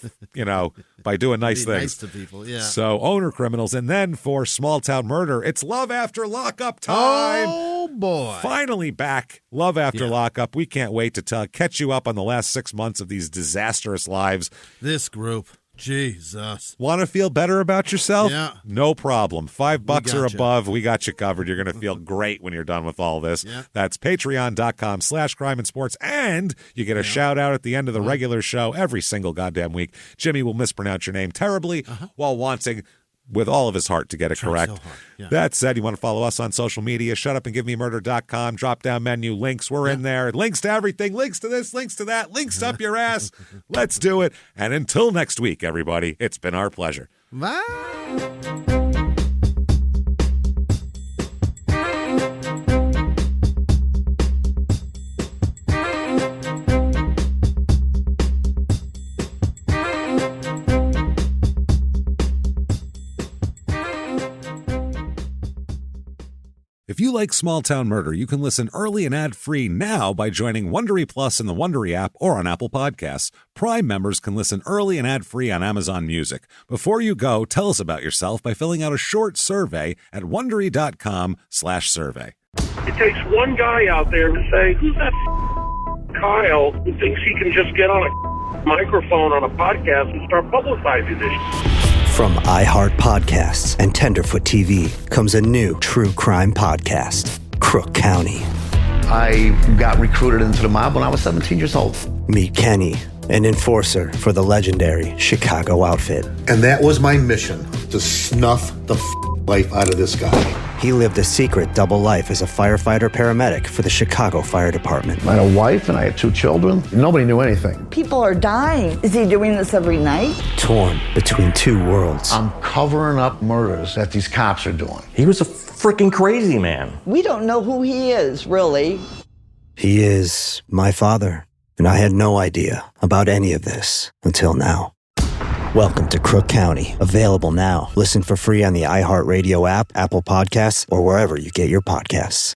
by doing nice things. Nice to people, yeah. So owner criminals. And then for small town murder, it's Love After Lockup time. Oh, boy. Finally back. Love After Lockup. We can't wait to catch you up on the last 6 months of these disastrous lives. This group. Jesus. Want to feel better about yourself? Yeah. No problem. $5 or above, we got you covered. You're going to feel great when you're done with all this. Yeah. That's patreon.com/crime and sports. And you get a shout out at the end of the regular show every single goddamn week. Jimmie will mispronounce your name terribly while wanting with all of his heart to get it correct. So That said, you want to follow us on social media, shutupandgivememurder.com, drop-down menu, links, we're in there. Links to everything, links to this, links to that, links up your ass. Let's do it. And until next week, everybody, it's been our pleasure. Bye. If you like Small Town Murder, you can listen early and ad-free now by joining Wondery Plus in the Wondery app or on Apple Podcasts. Prime members can listen early and ad-free on Amazon Music. Before you go, tell us about yourself by filling out a short survey at Wondery.com/survey. It takes one guy out there to say, who's that Kyle who thinks he can just get on a microphone on a podcast and start publicizing this? From iHeart Podcasts and Tenderfoot TV comes a new true crime podcast, Crook County. I got recruited into the mob when I was 17 years old. Meet Kenny, an enforcer for the legendary Chicago outfit. And that was my mission, to snuff the life out of this guy. He lived a secret double life as a firefighter-paramedic for the Chicago Fire Department. I had a wife and I had 2 children. Nobody knew anything. People are dying. Is he doing this every night? Torn between two worlds. I'm covering up murders that these cops are doing. He was a freaking crazy man. We don't know who he is, really. He is my father, and I had no idea about any of this until now. Welcome to Crook County. Available now. Listen for free on the iHeartRadio app, Apple Podcasts, or wherever you get your podcasts.